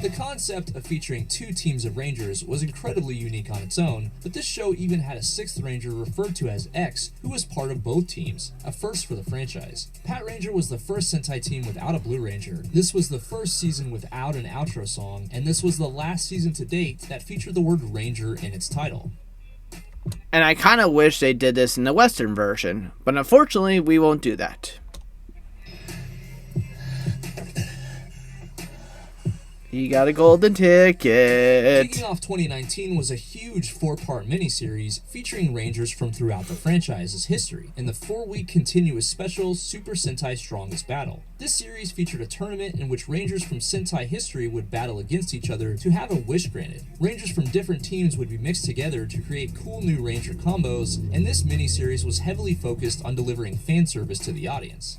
Speaker 2: The concept of featuring 2 teams of Rangers was incredibly unique on its own, but this show even had a 6th Ranger referred to as X, who was part of both teams, a first for the franchise. Pat Ranger was the first Sentai team without a Blue Ranger. This was the first season without an outro song, and this was the last season to date that featured the word Ranger in its title.
Speaker 1: And I kind of wish they did this in the Western version, but unfortunately, we won't do that. You got a golden ticket.
Speaker 2: Kicking off 2019 was a huge 4-part miniseries featuring Rangers from throughout the franchise's history in the 4-week continuous special Super Sentai Strongest Battle. This series featured a tournament in which Rangers from Sentai history would battle against each other to have a wish granted. Rangers from different teams would be mixed together to create cool new Ranger combos, and this miniseries was heavily focused on delivering fan service to the audience.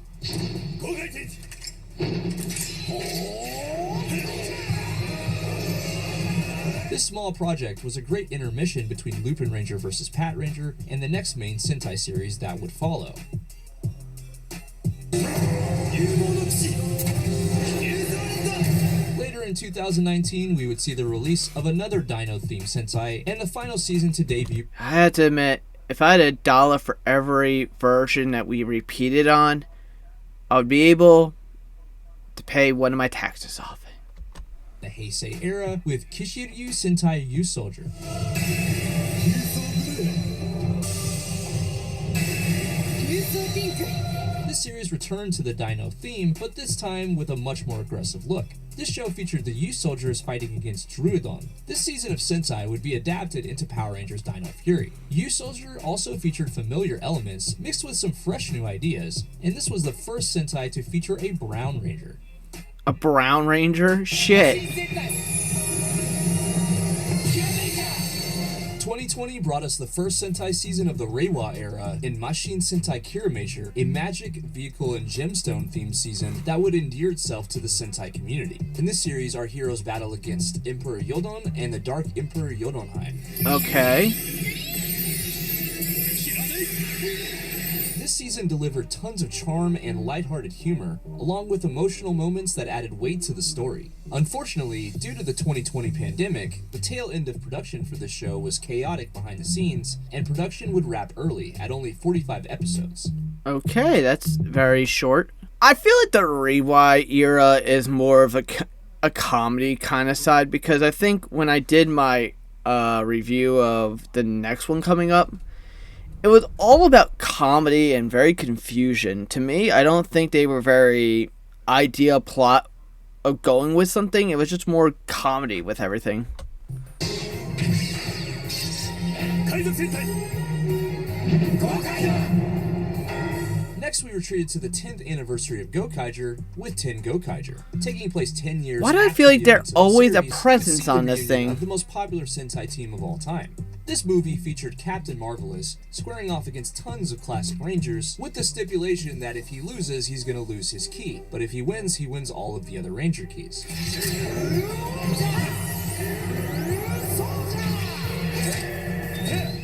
Speaker 2: This small project was a great intermission between Lupin Ranger vs. Pat Ranger and the next main Sentai series that would follow. Later in 2019, we would see the release of another Dino-themed Sentai and the final season to debut.
Speaker 1: I had to admit, if I had $1 for every version that we repeated on, I would be able to pay one of my taxes off.
Speaker 2: The Heisei era with Kishiryu Sentai U Soldier. This series returned to the Dino theme, but this time with a much more aggressive look. This show featured the U Soldiers fighting against Druidon. This season of Sentai would be adapted into Power Rangers Dino Fury. U Soldier also featured familiar elements mixed with some fresh new ideas, and this was the first Sentai to feature a Brown Ranger.
Speaker 1: A Brown Ranger? Shit.
Speaker 2: 2020 brought us the first Sentai season of the Reiwa era in Machine Sentai Kiramager, a magic, vehicle, and gemstone themed season that would endear itself to the Sentai community. In this series, our heroes battle against Emperor Yodon and the Dark Emperor Yodonheim.
Speaker 1: Okay.
Speaker 2: This season delivered tons of charm and lighthearted humor, along with emotional moments that added weight to the story. Unfortunately, due to the 2020 pandemic, the tail end of production for this show was chaotic behind the scenes, and production would wrap early at only 45 episodes.
Speaker 1: Okay, that's very short. I feel like the Rewind era is more of a comedy kind of side, because I think when I did my review of the next one coming up, it was all about comedy and very confusion. To me, I don't think they were very idea plot of going with something. It was just more comedy with everything.
Speaker 2: Next, we were treated to the 10th anniversary of Gokaiger with 10 Gokaiger. Taking place 10 years
Speaker 1: Why do I
Speaker 2: after
Speaker 1: feel like
Speaker 2: the
Speaker 1: there's
Speaker 2: events of the
Speaker 1: always a
Speaker 2: series,
Speaker 1: presence
Speaker 2: we see
Speaker 1: on
Speaker 2: the
Speaker 1: this
Speaker 2: reunion
Speaker 1: thing?
Speaker 2: of the most popular Sentai team of all time. This movie featured Captain Marvelous squaring off against tons of classic Rangers, with the stipulation that if he loses, he's gonna lose his key, but if he wins all of the other Ranger keys.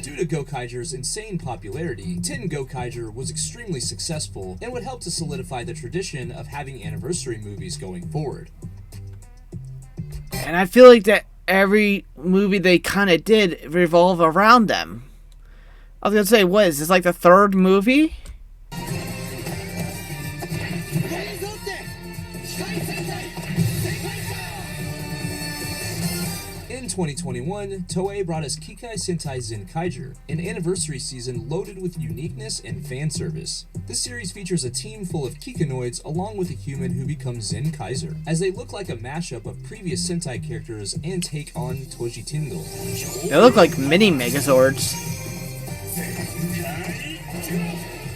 Speaker 2: Due to Gokaiger's insane popularity, Ten Gokaiger was extremely successful and would help to solidify the tradition of having anniversary movies going forward.
Speaker 1: And I feel like that every movie they kind of did revolve around them. I was gonna say, what is this, like the third movie?
Speaker 2: In 2021, Toei brought us Kikai Sentai Zenkaiger, an anniversary season loaded with uniqueness and fan service. This series features a team full of Kikanoids along with a human who becomes Zenkaiser, as they look like a mashup of previous Sentai characters and take on Toji Tindo.
Speaker 1: They look like mini Megazords.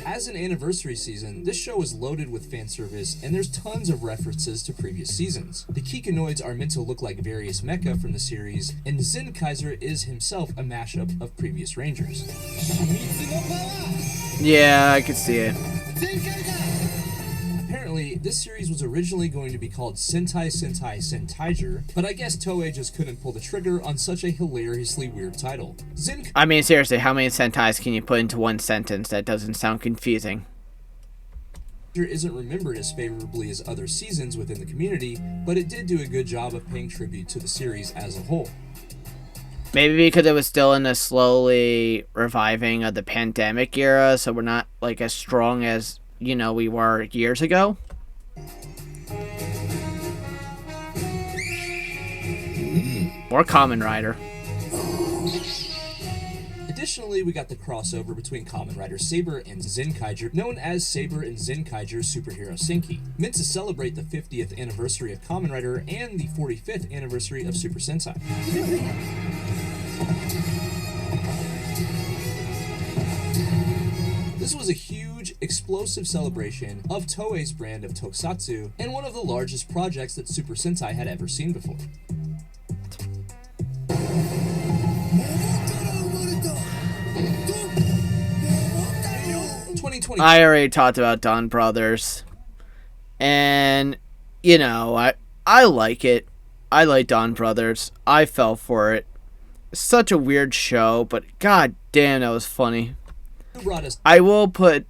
Speaker 2: As an anniversary season, this show is loaded with fan service, and there's tons of references to previous seasons. The Kikanoids are meant to look like various mecha from the series, and Zenkaiser is himself a mashup of previous Rangers.
Speaker 1: Yeah, I could see it.
Speaker 2: Apparently, this series was originally going to be called Sentai Sentai Sentaiger, but I guess Toei just couldn't pull the trigger on such a hilariously weird title.
Speaker 1: I mean, seriously, how many Sentais can you put into one sentence that doesn't sound confusing?
Speaker 2: Isn't remembered as favorably as other seasons within the community, but it did do a good job of paying tribute to the series as a whole.
Speaker 1: Maybe because it was still in the slowly reviving of the pandemic era, so we're not like as strong as, you know, we were years ago. Or Kamen Rider.
Speaker 2: Additionally, we got the crossover between Kamen Rider Saber and Zenkaiger, known as Saber and Zenkaiger Superhero Senki, meant to celebrate the 50th anniversary of Kamen Rider and the 45th anniversary of Super Sentai. This was a huge, explosive celebration of Toei's brand of tokusatsu, and one of the largest projects that Super Sentai had ever seen before.
Speaker 1: I already talked about Dawn Brothers, and you know, I like it. I like Dawn Brothers. I fell for it. Such a weird show, but god damn, that was funny. I will put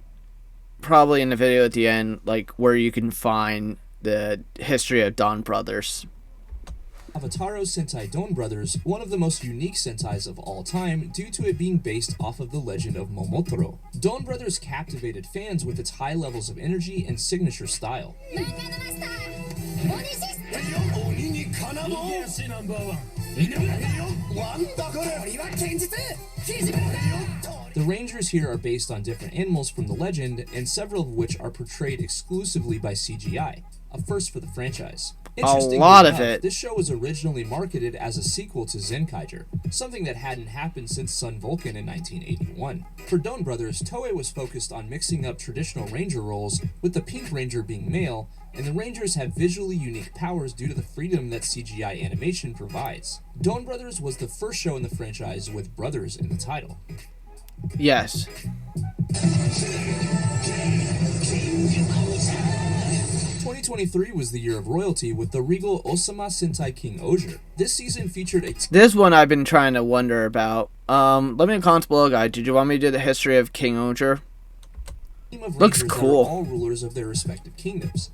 Speaker 1: probably in the video at the end, like, where you can find the history of Dawn Brothers.
Speaker 2: Avataro Sentai Dawn Brothers, one of the most unique Sentais of all time due to it being based off of the legend of Momotaro. Dawn Brothers captivated fans with its high levels of energy and signature style. The Rangers here are based on different animals from the legend, and several of which are portrayed exclusively by CGI, a first for the franchise.
Speaker 1: A lot of it.
Speaker 2: This show was originally marketed as a sequel to Zenkaiger, something that hadn't happened since Sun Vulcan in 1981. For Dawn Brothers, Toei was focused on mixing up traditional Ranger roles, with the Pink Ranger being male, and the Rangers have visually unique powers due to the freedom that CGI animation provides. Dawn Brothers was the first show in the franchise with brothers in the title.
Speaker 1: Yes.
Speaker 2: 2023 was the year of royalty with the regal Osama Sentai King Oger. This season featured a...
Speaker 1: This one I've been trying to wonder about. Let me know in comments below, guys. Did you want me to do the history of King Oger?
Speaker 2: team of
Speaker 1: Looks
Speaker 2: rangers
Speaker 1: cool.
Speaker 2: that are all rulers of their respective kingdoms.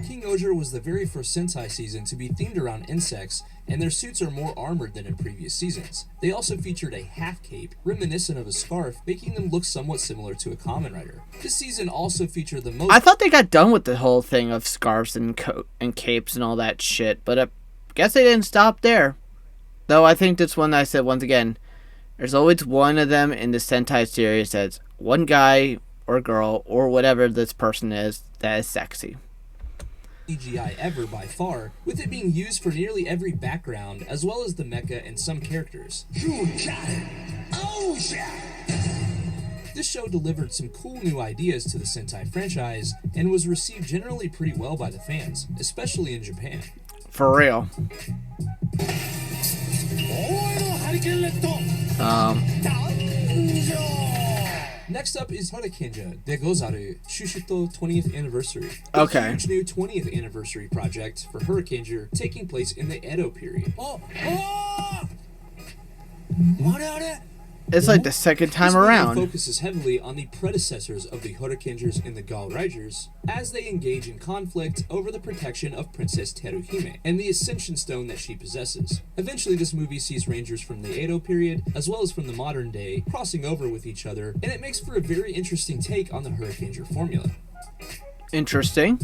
Speaker 2: King Oger was the very first Sentai season to be themed around insects, and their suits are more armored than in previous seasons. They also featured a half cape, reminiscent of a scarf, making them look somewhat similar to a Kamen Rider. This season also featured the most...
Speaker 1: I thought they got done with the whole thing of scarves and and capes and all that shit, but I guess they didn't stop there. Though I think this one I said once again, there's always one of them in the Sentai series that's one guy or girl or whatever this person is that is sexy.
Speaker 2: CGI ever by far, with it being used for nearly every background, as well as the mecha and some characters. This show delivered some cool new ideas to the Sentai franchise, and was received generally pretty well by the fans, especially in Japan.
Speaker 1: For real.
Speaker 2: Next up is Hurakenja de Gozaru Shushuto 20th Anniversary.
Speaker 1: Okay.
Speaker 2: A huge new 20th anniversary project for Hurakenja taking place in the Edo period.
Speaker 1: It's like the second time
Speaker 2: This movie
Speaker 1: around.
Speaker 2: focuses heavily on the predecessors of the Hurakenjers and the Galraijers as they engage in conflict over the protection of Princess Teruhime and the Ascension Stone that she possesses. Eventually, this movie sees Rangers from the Edo period as well as from the modern day crossing over with each other, and it makes for a very interesting take on the Hurakenger formula.
Speaker 1: Interesting.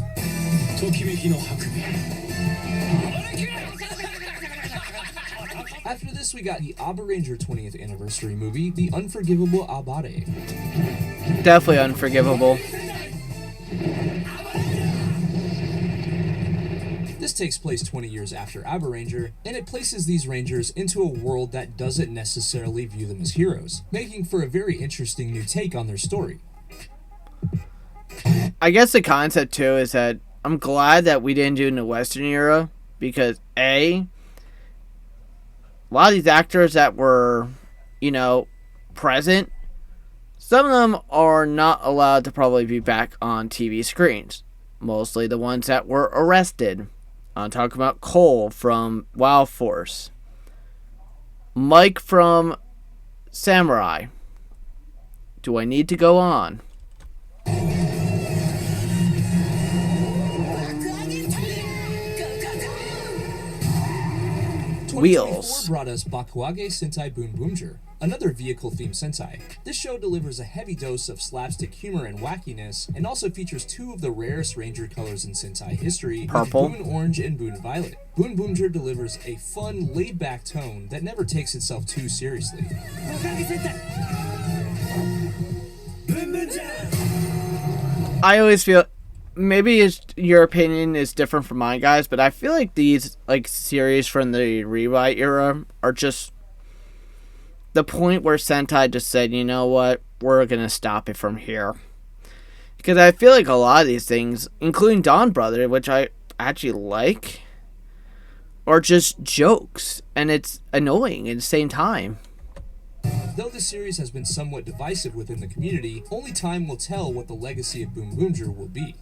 Speaker 2: After this, we got the Abba Ranger 20th anniversary movie, The Unforgivable Abare.
Speaker 1: Definitely unforgivable.
Speaker 2: This takes place 20 years after Abba Ranger, and it places these Rangers into a world that doesn't necessarily view them as heroes, making for a very interesting new take on their story.
Speaker 1: I guess the concept too is that I'm glad that we didn't do it in the Western era because a lot of these actors that were, present, some of them are not allowed to probably be back on TV screens. Mostly the ones that were arrested. I'm talking about Cole from Wild Force, Mike from Samurai. Do I need to go on? Wheels
Speaker 2: brought us Bakuage Sentai Boom Boomger, another vehicle-themed Sentai. This show delivers a heavy dose of slapstick humor and wackiness, and also features two of the rarest Ranger colors in Sentai history,
Speaker 1: Purple.
Speaker 2: Boon Orange and Boon Violet. Boom Boomger delivers a fun, laid-back tone that never takes itself too seriously.
Speaker 1: I always feel, maybe your opinion is different from mine, guys, but I feel like these series from the rewrite era are just the point where Sentai just said, you know what, we're gonna stop it from here. Because I feel like a lot of these things, including Dawn Brother, which I actually like, are just jokes, and it's annoying at the same time.
Speaker 2: Though the series has been somewhat divisive within the community, only time will tell what the legacy of Boom Boomger will be.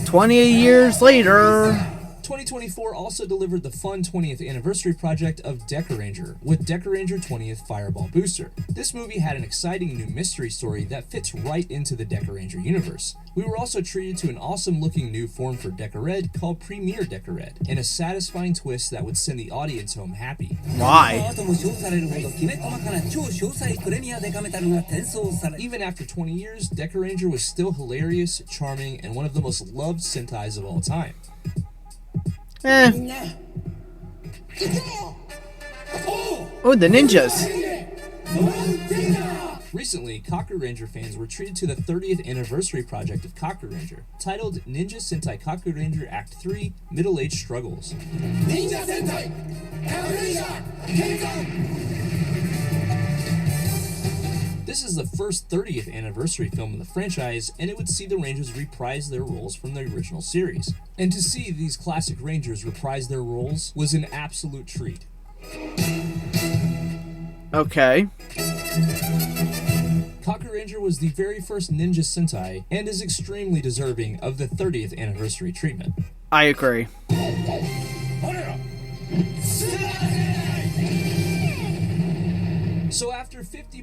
Speaker 1: 20 years later.
Speaker 2: 2024 also delivered the fun 20th anniversary project of Deca Ranger, with Deca Ranger 20th Fireball Booster. This movie had an exciting new mystery story that fits right into the Deca Ranger universe. We were also treated to an awesome looking new form for Deca Red called Premier Deca Red, and a satisfying twist that would send the audience home happy.
Speaker 1: Why?
Speaker 2: Even after 20 years, Deca Ranger was still hilarious, charming, and one of the most loved Sentais of all time.
Speaker 1: Oh, the ninjas.
Speaker 2: Recently, Kaku Ranger fans were treated to the 30th anniversary project of Kaku Ranger, titled Ninja Sentai Kaku Ranger Act 3 Middle-Age Struggles. Ninja Sentai Kaku Ranger Kenkon! This is the first 30th anniversary film of the franchise, and it would see the Rangers reprise their roles from the original series. And to see these classic Rangers reprise their roles was an absolute treat.
Speaker 1: Okay.
Speaker 2: Kaku Ranger was the very first Ninja Sentai, and is extremely deserving of the 30th anniversary treatment.
Speaker 1: I agree.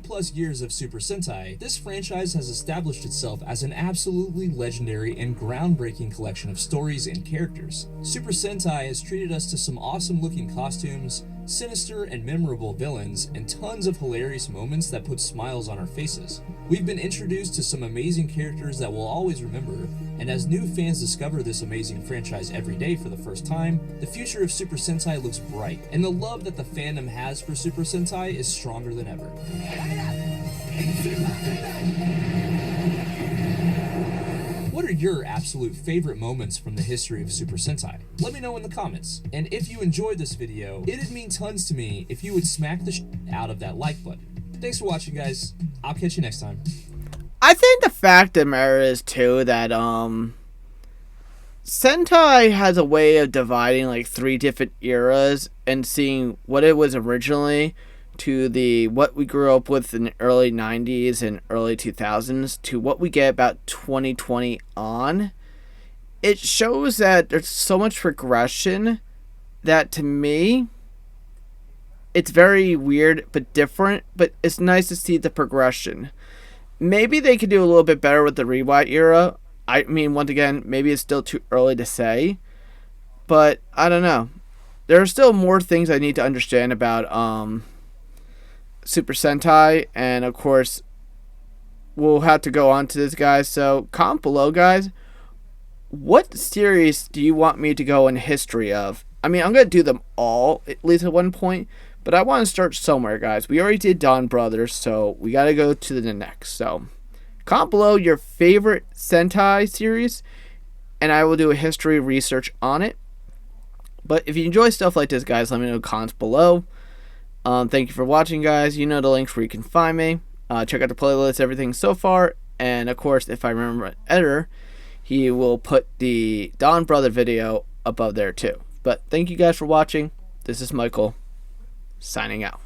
Speaker 2: plus years of Super Sentai, this franchise has established itself as an absolutely legendary and groundbreaking collection of stories and characters. Super Sentai has treated us to some awesome looking costumes, sinister and memorable villains, and tons of hilarious moments that put smiles on our faces. We've been introduced to some amazing characters that we'll always remember, and as new fans discover this amazing franchise every day for the first time, the future of Super Sentai looks bright, and the love that the fandom has for Super Sentai is stronger than ever. What are your absolute favorite moments from the history of Super Sentai? Let me know in the comments. And if you enjoyed this video, it'd mean tons to me if you would smack the out of that like button. Thanks for watching, guys. I'll catch you next time.
Speaker 1: I think the fact of the matter is too that Sentai has a way of dividing like 3 different eras and seeing what it was originally to the what we grew up with in the early 90s and early 2000s to what we get about 2020 on. It shows that there's so much progression that to me it's very weird but different, but it's nice to see the progression. Maybe they could do a little bit better with the Rewind era. I mean, once again, maybe it's still too early to say, but I don't know. There are still more things I need to understand about Super Sentai, and of course we'll have to go on to this, guys. So comment below, guys, what series do you want me to go in history of? I mean, I'm gonna do them all at least at one point, but I want to start somewhere, guys. We already did Dawn Brothers, so we gotta go to the next. So comment below your favorite Sentai series, and I will do a history research on it. But if you enjoy stuff like this, guys, let me know in the comments below. Thank you for watching, guys. You know the links where you can find me. Check out the playlist, everything so far. And, of course, if I remember an editor, he will put the Dawn Brother video above there, too. But thank you guys for watching. This is Michael, signing out.